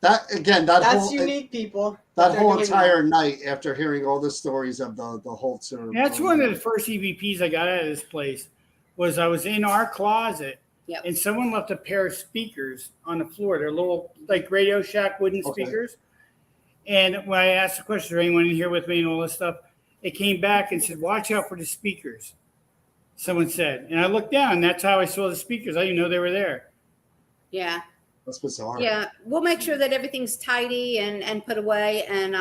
That's whole, unique, people. That whole entire night, after hearing all the stories of the Holtz. That's one of the first EVPs I got out of this place. Was I was in our closet, and someone left a pair of speakers on the floor. They're little like Radio Shack wooden speakers. And when I asked the question, is there anyone in here with me and all this stuff, it came back and said, "Watch out for the speakers." Someone said, and I looked down, and that's how I saw the speakers. I didn't know they were there. Yeah. That's bizarre. Yeah, we'll make sure that everything's tidy and put away, and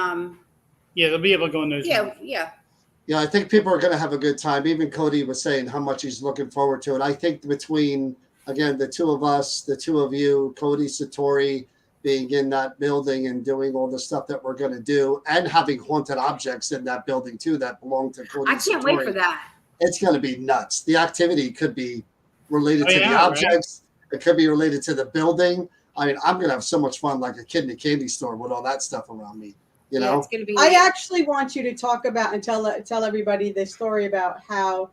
they'll be able to go in those. Yeah, I think people are going to have a good time. Even Cody was saying how much he's looking forward to it. I think between, again, the two of us, the two of you, Cody, Satori, being in that building and doing all the stuff that we're going to do, and having haunted objects in that building too that belong to Cody. I can't wait for that. It's going to be nuts. The activity could be related to the objects. Right? It could be related to the building. I mean, I'm going to have so much fun like a kid in a candy store with all that stuff around me. You know, it's gonna be I actually want you to talk about and tell everybody the story about how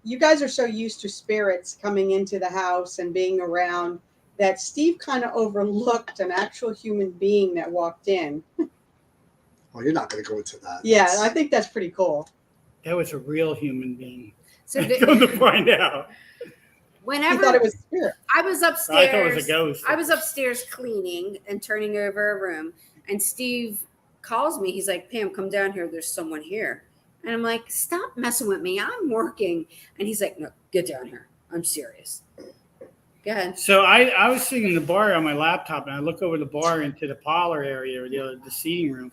you guys are so used to spirits coming into the house and being around that Steve kind of overlooked an actual human being that walked in. Well, you're not going to go into that. Yeah, I think that's pretty cool. That was a real human being. So come to find out. Whenever you thought it was a spirit. I was upstairs. I thought it was a ghost. I was upstairs cleaning and turning over a room, and Steve calls me. He's like, "Pam, come down here. There's someone here." And I'm like, "Stop messing with me. I'm working." And he's like, "No, get down here. I'm serious." Go ahead. So I was sitting in the bar on my laptop, and I look over the bar into the parlor area or the seating room,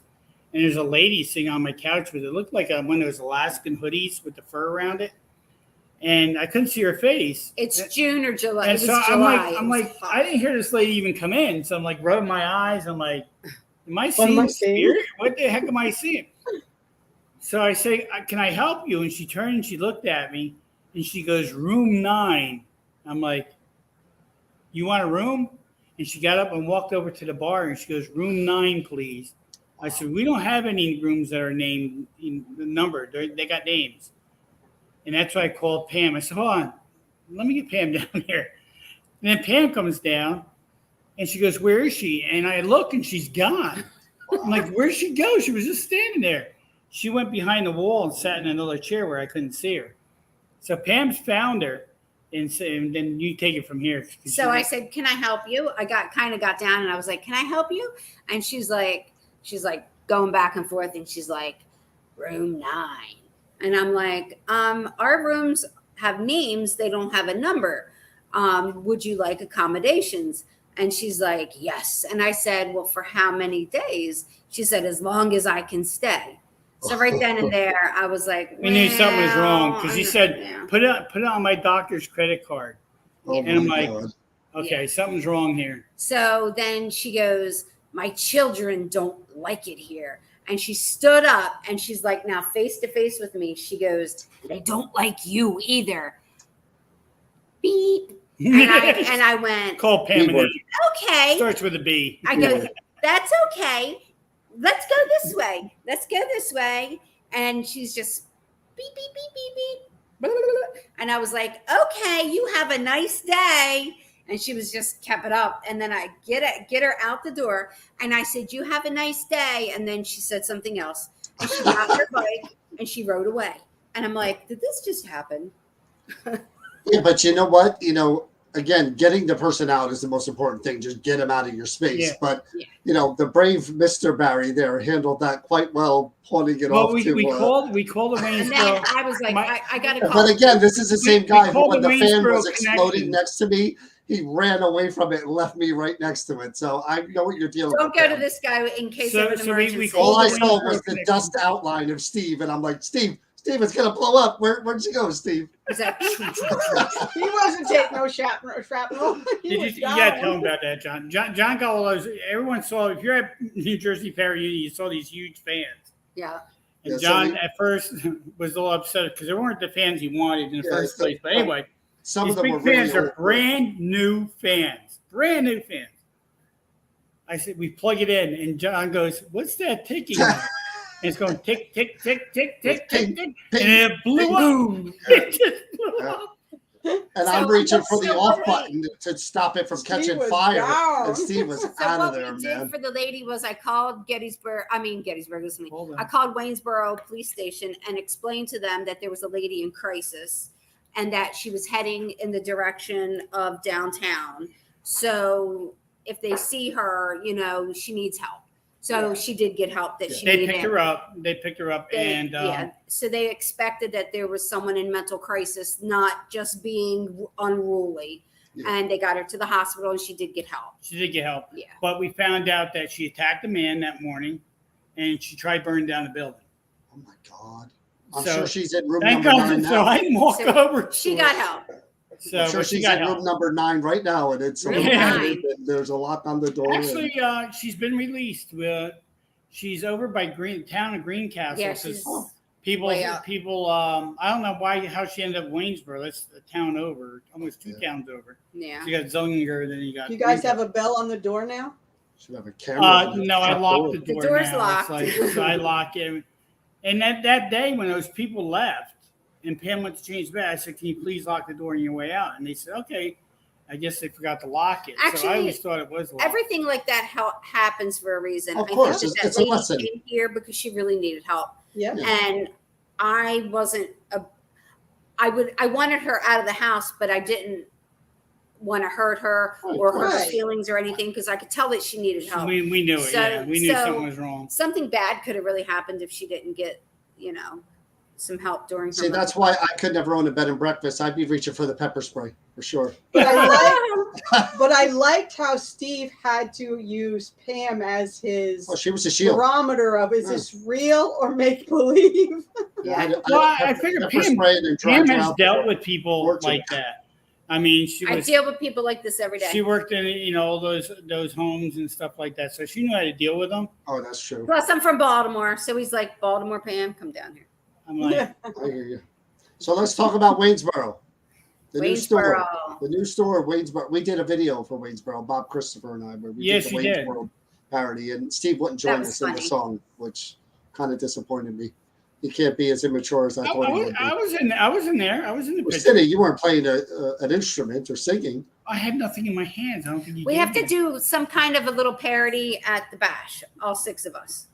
and there's a lady sitting on my couch with it looked like one of those Alaskan hoodies with the fur around it. And I couldn't see her face. It's June or July. And so I'm like, I didn't hear this lady even come in. So I'm like rubbing my eyes. I'm like, am I seeing a spirit? What the heck am I seeing? So I say, "Can I help you?" And she turned and she looked at me and she goes, "Room 9." I'm like, "You want a room?" And she got up and walked over to the bar and she goes, "Room 9, please." I said, "We don't have any rooms that are named in the number. They got names." And that's why I called Pam. I said, "Hold on, let me get Pam down here." And then Pam comes down and she goes, "Where is she?" And I look and she's gone. I'm like, "Where'd she go?" She was just standing there. She went behind the wall and sat in another chair where I couldn't see her. So Pam's found her, and then you take it from here. So I said, "Can I help you?" I got down and I was like, "Can I help you?" And she's like going back and forth, and she's like, "Room 9." And I'm like, "Our rooms have names. They don't have a number. Would you like accommodations?" And she's like, "Yes." And I said, "Well, for how many days?" She said, "As long as I can stay." So right then and there, I was like, "We knew something was wrong," because he said, "Put it on my doctor's credit card." And I'm like, God. "Okay, something's wrong here." So then she goes, "My children don't like it here." And she stood up and she's like, now face to face with me. She goes, "They don't like you either." Beep. And I went, "Call Pam." Okay. Starts with a B. I go, "That's okay. Let's go this way. Let's go this way." And she's just beep, beep, beep, beep, beep. Blah, blah, blah. And And I was like, okay, you have a nice day. And she was just kept it up. And then I get her out the door. And I said, you have a nice day. And then she said something else. And she got her bike and she rode away. And I'm like, did this just happen? Yeah, but you know what? Again, getting the person out is the most important thing. Just get them out of your space. Yeah. But, the brave Mr. Barry there handled that quite well, pointing it off we called the Waynesboro. And then I was like, I got to call. But again, this is the same guy who, when the fan Waynesboro was exploding connection. next to me, he ran away from it and left me right next to it. So I know what you're dealing with. Don't go to this guy in case of an emergency. All I saw was the dust outline of Steve. And I'm like, Steve, it's going to blow up. Where'd you go, Steve? He wasn't taking no shrapnel. You got to tell him about that, John. John got all those. Everyone saw, if you're at New Jersey Perry Union, you saw these huge fans. Yeah. And John at first was a little upset because they weren't the fans he wanted in the first place. But anyway, some of these them big fans really are brand new fans. Brand new fans. I said, we plug it in. And John goes, what's that ticking? And it's going tick, tick, tick, tick, tick, tick, tick. And it blew up. It just blew up. And I'm reaching for the off button to stop it from catching fire. And Steve was out of there, man. What we did for the lady was I called Gettysburg, listen to me. I called Waynesboro Police Station and explained to them that there was a lady in crisis and that she was heading in the direction of downtown. So if they see her, she needs help. So she did get help that she needed. They picked her up. And so they expected that there was someone in mental crisis, not just being unruly. Yeah. And they got her to the hospital and she did get help. Yeah. But we found out that she attacked a man that morning and she tried burning down the building. Oh my God. I'm sure she's in room number 9 now. So I can walk over. She got help. So I'm sure she's in room number 9 right now, and it's there's a lock on the door. Actually, she's been released. She's over by town of Greencastle. Yeah, she's people. I don't know how she ended up Waynesboro. That's a town over, almost 2 towns over. Yeah. So you got Zollinger, then you got. You guys have a bell on the door now? Should have a camera. No, I locked the door. The door's now. locked. So I lock it. And that day when those people left. And Pam went to change bed. I said, can you please lock the door on your way out? And they said, okay. I guess they forgot to lock it. Actually, so I always thought it was locked. Everything like that happens for a reason. Of course. I think that lady came here because she really needed help. Yeah. And I wasn't I wanted her out of the house, but I didn't want to hurt her or hurt her feelings or anything because I could tell that she needed help. We knew it. We knew something was wrong. Something bad could have really happened if she didn't get, some help during her. See, that's why I could never own a bed and breakfast. I'd be reaching for the pepper spray for sure. But I liked how Steve had to use Pam as his she was a shield barometer of is this real or make believe? I figured Pam has dealt with people like that. I mean, I deal with people like this every day. She worked in, all those homes and stuff like that, so she knew how to deal with them. Oh, that's true. Plus, I'm from Baltimore, so he's like, Baltimore, Pam, come down here. I'm like, I hear you. So let's talk about Waynesboro. The new store, Waynesboro. We did a video for Waynesboro, Bob Christopher and I, where we did the Waynesboro parody, and Steve wouldn't join us in the song, which kind of disappointed me. He can't be as immature as I thought he would be. I was in there. I was in the picture. City, you weren't playing an instrument or singing. I had nothing in my hands. I don't think we have to do some kind of a little parody at the bash, all 6 of us.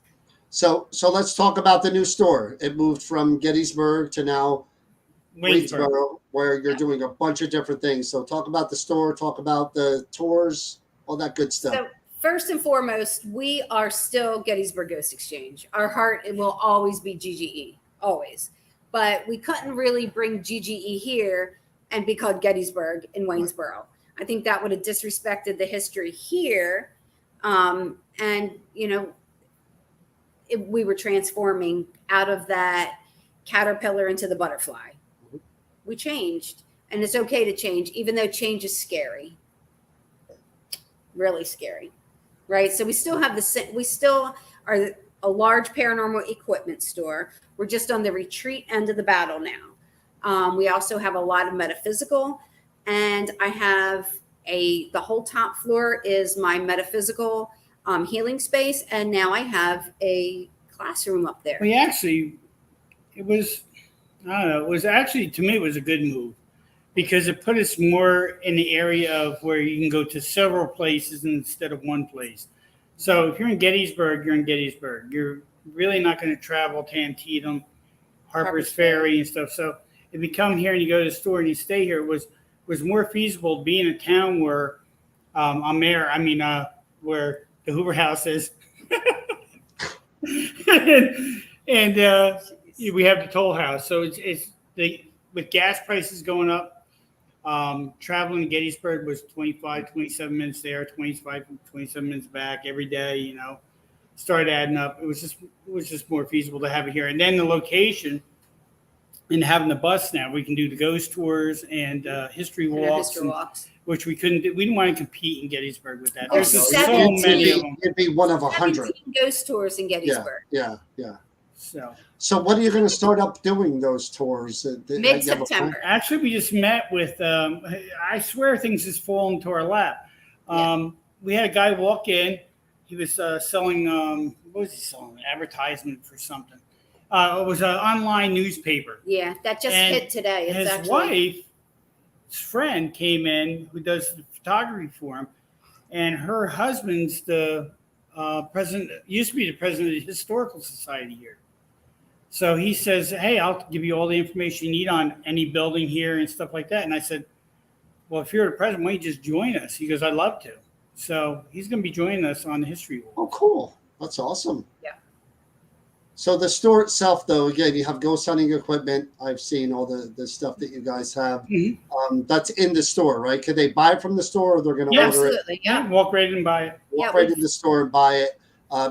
So let's talk about the new store. It moved from Gettysburg to now Waynesboro, where you're doing a bunch of different things. So talk about the store, talk about the tours, all that good stuff. So first and foremost, we are still Gettysburg Ghost Exchange. Our heart, it will always be GGE, always. But we couldn't really bring GGE here and be called Gettysburg in Waynesboro. Right. I think that would have disrespected the history here. We were transforming out of that caterpillar into the butterfly. We changed, and it's okay to change, even though change is scary, really scary, right? So we still are a large paranormal equipment store. We're just on the retreat end of the battle now. We also have a lot of metaphysical, and I have the whole top floor is my metaphysical healing space, and now I have a classroom up there. It was actually, to me, it was a good move because it put us more in the area of where you can go to several places instead of one place. So if you're in Gettysburg, you're in Gettysburg. You're really not going to travel to Antietam, Harper's Ferry and stuff. So if you come here and you go to the store and you stay here, it was more feasible to be in a town where where the Hoover House is. and we have the toll house. So with gas prices going up, traveling to Gettysburg was 27 minutes there, 27 minutes back every day, started adding up. It was just more feasible to have it here. And then the location and having the bus now, we can do the ghost tours and history walks, which we couldn't do. We didn't want to compete in Gettysburg with that. There's so many of them. It'd be one of 100 ghost tours in Gettysburg. Yeah. So So what are you going to start up doing those tours? Mid-September. Actually, we just met with, I swear things just fall into our lap. We had a guy walk in. He was selling, what was he selling? An advertisement for something. It was an online newspaper. Yeah, that just hit today. His wife's friend came in who does the photography for him, and her husband's the president, used to be the president of the Historical Society here. So he says, hey, I'll give you all the information you need on any building here and stuff like that. And I said, well, if you're the president, why don't you just join us? He goes, I'd love to. So he's going to be joining us on the history walk. Oh, cool. That's awesome. Yeah. So the store itself, though, again, you have ghost hunting equipment. I've seen all the stuff that you guys have. Mm-hmm. That's in the store, right? Could they buy it from the store, or they're going to order absolutely. it? Yeah, walk right in and buy it. Walk right in the store and buy it.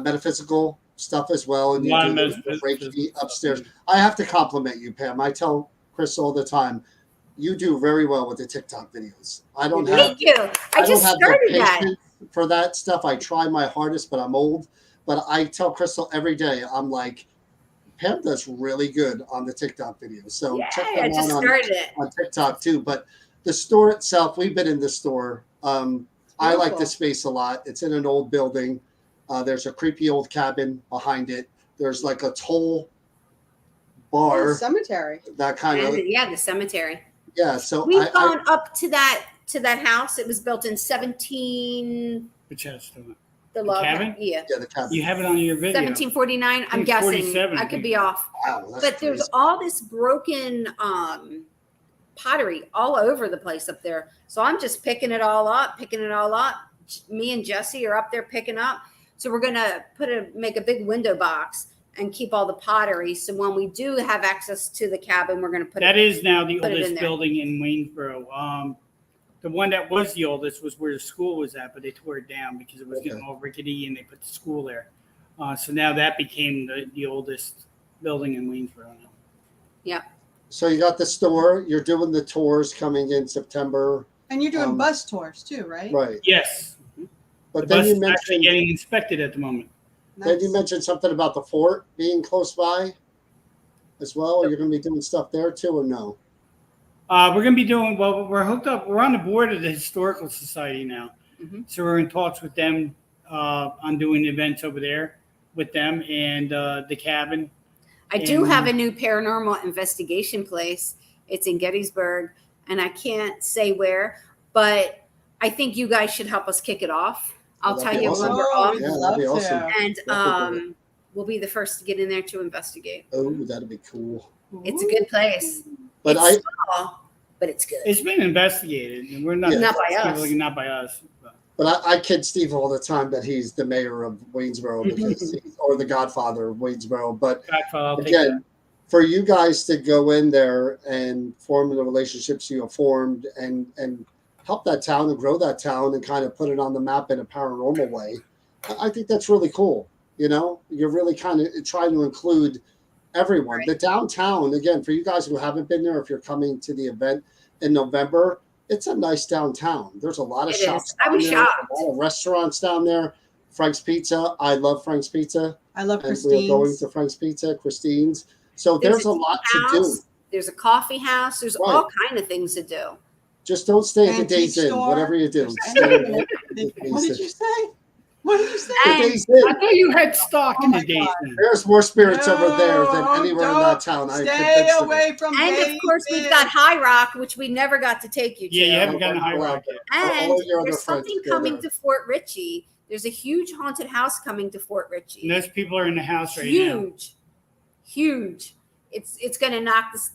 Metaphysical stuff as well, and you do the Reiki upstairs. I have to compliment you, Pam. I tell Chris all the time, you do very well with the TikTok videos. I don't have. Thank you. I just started that. For that stuff, I try my hardest, but I'm old. But I tell Crystal every day, I'm like, Pam does really good on the TikTok videos. So check them out on TikTok too. But the store itself, we've been in the store. I like the space a lot. It's in an old building. There's a creepy old cabin behind it. There's like a toll bar. Cemetery. That kind of. Yeah, the cemetery. Yeah. So we've gone up to that house. It was built in 17. Which has the log cabin? Yeah, the cabin. You have it on your video. 1749. I'm guessing. I could be off. Wow, but there's all this broken pottery all over the place up there. So I'm just picking it all up. Me and Jesse are up there picking up. So we're gonna make a big window box and keep all the pottery. So when we do have access to the cabin, we're gonna that is now the oldest building in Waynesboro. The one that was the oldest was where the school was at, but they tore it down because it was getting all rickety, and they put the school there. So now that became the oldest building in Waynesboro now. Yeah. So you got the store. You're doing the tours coming in September. And you're doing bus tours too, right? Right. Yes. But the then bus you is mentioned actually getting inspected at the moment. Then you mentioned something about the fort being close by as well. Are you going to be doing stuff there too, or no? We're going to be doing, we're hooked up. We're on the board of the Historical Society now. Mm-hmm. So we're in talks with them on doing events over there with them and the cabin. I do have a new paranormal investigation place. It's in Gettysburg, and I can't say where, but I think you guys should help us kick it off. I'll tell you when we're off. Yeah, that'd be awesome. And we'll be the first to get in there to investigate. Oh, that'd be cool. It's a good place. But it's small, but it's good. It's been investigated, and we're not by us. Not by us. But I kid Steve all the time that he's the mayor of Waynesboro or the godfather of Waynesboro. But again, for you guys to go in there and form the relationships you have formed and help that town and grow that town and kind of put it on the map in a paranormal way, I think that's really cool. You're really kind of trying to include everyone. Right. The downtown, again, for you guys who haven't been there, if you're coming to the event in November, it's a nice downtown. There's a lot of shops. I was shocked. A lot of restaurants down there. Frank's Pizza. I love Frank's Pizza. I love Christine's. We're going to Frank's Pizza, Christine's. So there's a lot to do. There's a coffee house. There's all kind of things to do. Just don't stay at the Days Inn. Whatever you do. What did you say? What did you say? The And Days Inn. I thought you had stock Oh in my the Days God. Inn. There's more spirits over there than No, anywhere in don't. that town. I Stay convinced them. away from And of Days course, we've Inn. got High Rock, which we never got to take you to. Yeah, you haven't No, gotten a we're High not Rock allowed yet. All And of your other there's friends something go coming there. to Fort Ritchie. There's a huge haunted house coming to Fort Ritchie. And those people are in the house right now. Huge. It's going to knock. It's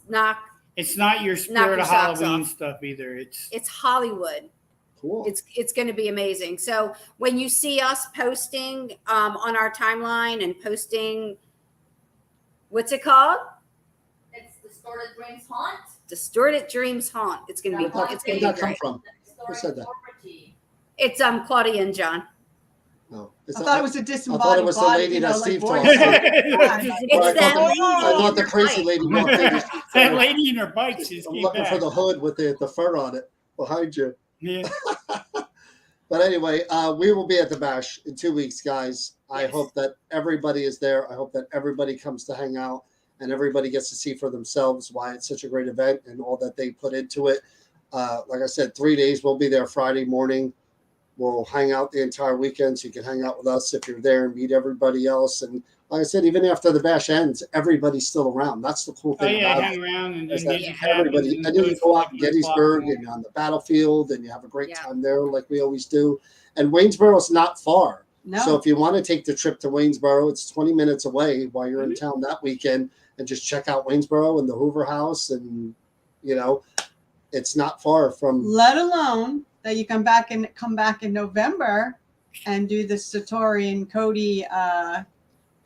not your Knock Spirit your of socks Halloween off. stuff either. It's Hollywood. Cool. It's going to be amazing. So when you see us posting on our timeline and posting, what's it called? It's Distorted Dreams Haunt. Distorted Dreams Haunt. It's going to be. It's going Where'd to be that come great. from? Who said that? It's Claudia and John. No. I thought it was a I disembodied thought it was the body, lady that Steve voice. talked to. It's I that thought lady. I thought the in her crazy bike. lady walked in. That lady in her bike just I'm came looking back. for the hood with the fur on it behind you. Yeah. But anyway, we will be at the bash in 2 weeks, guys. I Yes. hope that everybody is there. I hope that everybody comes to hang out and everybody gets to see for themselves why it's such a great event and all that they put into it. Like I said, 3 days. We'll be there Friday morning. We'll hang out the entire weekend, so you can hang out with us if you're there and meet everybody else. And like I said, even after the bash ends, everybody's still around. That's the cool Oh thing yeah, about hang it. around and Is then that music everybody, happens and then you goes go for out like to 1 o'clock. Gettysburg and you're on the battlefield and you have a great Yeah. time there, like we always do. And Waynesboro's not far. No. So if you want to take the trip to Waynesboro, it's 20 minutes away while you're in town that weekend and just check out Waynesboro and the Hoover House. And, it's not far from. Let alone that you come back in November and do the Satori and Cody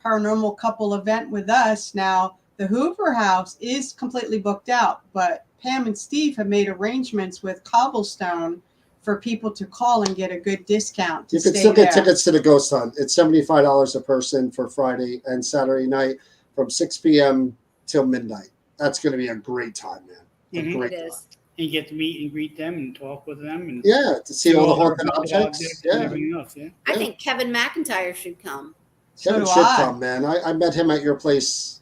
paranormal couple event with us. Now the Hoover House is completely booked out, but Pam and Steve have made arrangements with Cobblestone for people to call and get a good discount to You can stay still there. get tickets to the Ghost Hunt. It's $75 a person for Friday and Saturday night from 6 p.m. till midnight. That's going to be a great time, man. A Mhm. great It time. is. And you get to meet and greet them and talk with them and Yeah, to see do all the their haunted objects. and Yeah, everything else. Yeah. I Yeah. think Kevin McIntyre should come. So Kevin do should I. come, man. I met him at your place.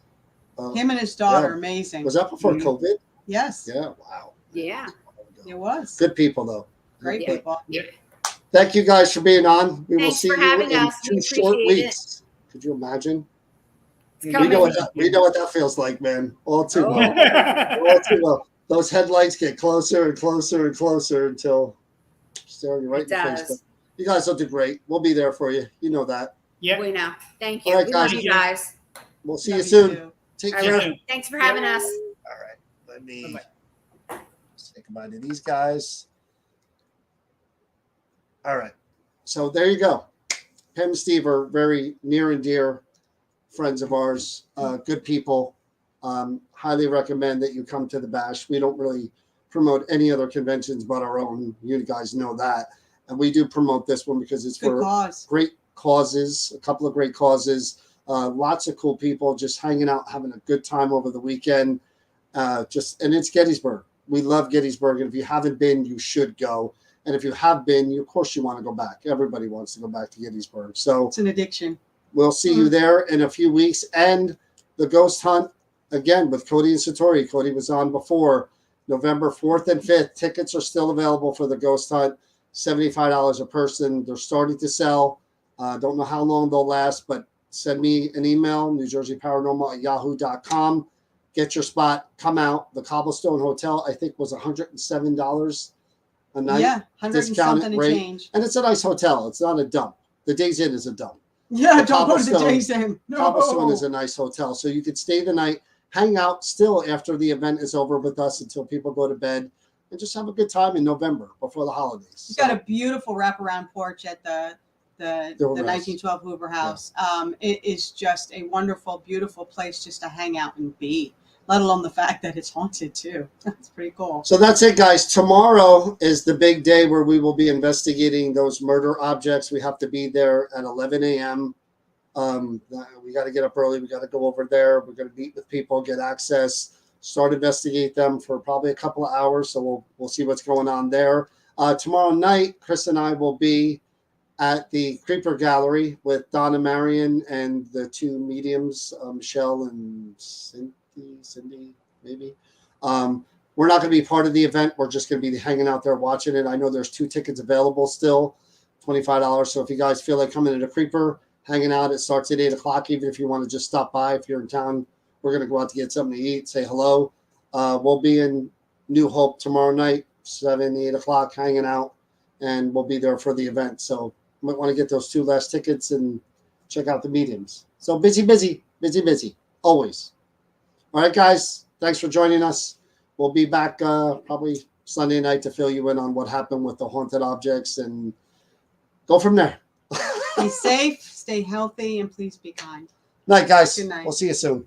Him and his daughter, Yeah. amazing. Was that before Mhm. COVID? Yes, Yeah, wow. Yeah. it was. Good people, though. Great Yeah. people. Thank you guys for being on. We will Thanks see for you having in us. We 2 short appreciate it. weeks. Could you imagine? It's We coming. know what that feels like, man. All too Oh. well. All too well. Those headlights get closer and closer and closer until staring you right It in the face. does. But you guys will do great. We'll be there for you. You know that. Yeah. We know. Thank you. All right, We love guys. you guys. We'll see Love you soon. too. Take All care. right. Thanks for having us. All right. Let me say goodbye to these guys. All right. So there you go. Pam and Steve are very near and dear friends of ours, good people. Highly recommend that you come to the bash. We don't really promote any other conventions but our own. You guys know that. And we do promote this one because it's Good for cause. great causes, a couple of great causes, lots of cool people just hanging out, having a good time over the weekend. And it's Gettysburg. We love Gettysburg. And if you haven't been, you should go. And if you have been, of course you want to go back. Everybody wants to go back to Gettysburg. So It's an addiction. we'll see you there in a few weeks. And the Ghost Hunt, again, with Cody and Satori. Cody was on before. November 4th and 5th. Tickets are still available for the Ghost Hunt. $75 a person. They're starting to sell. Don't know how long they'll last, but send me an email, newjerseyparanormal@yahoo.com. Get your spot. Come out. The Cobblestone Hotel, I think, was $107 a night. Yeah, 100 and discounted something and rate. change. And it's a nice hotel. It's not a dump. The Days Inn is a dump. Yeah, The don't go to the Cobblestone- Days Inn. No. Cobblestone is a nice hotel. So you could stay the night, hang out still after the event is over with us until people go to bed, and just have a good time in November before the holidays. We've got a beautiful wraparound porch at the Hoover House. 1912 Hoover House. It is just a wonderful, beautiful place just to hang out and be, let alone the fact that it's haunted too. That's pretty cool. So that's it, guys. Tomorrow is the big day where we will be investigating those murder objects. We have to be there at 11 a.m. We got to get up early. We got to go over there. We're going to meet with people, get access, start investigate them for probably a couple of hours. So we'll see what's going on there. Tomorrow night, Chris and I will be at the Creeper Gallery with Donna Marion and the two mediums, Michelle and Cindy, maybe. We're not going to be part of the event. We're just going to be hanging out there watching it. I know there's 2 tickets available still $25. So if you guys feel like coming to the Creeper, hanging out, it starts at 8 o'clock. Even if you want to just stop by, if you're in town, we're going to go out to get something to eat, say hello. We'll be in New Hope tomorrow night, 7, 8 o'clock, hanging out, and we'll be there for the event. So you might want to get those 2 last tickets and check out the mediums. So busy, always. All right, guys, thanks for joining us. We'll be back probably Sunday night to fill you in on what happened with the haunted objects and go from there. Be safe, stay healthy, and please be kind. Night, guys. Good night. We'll see you soon.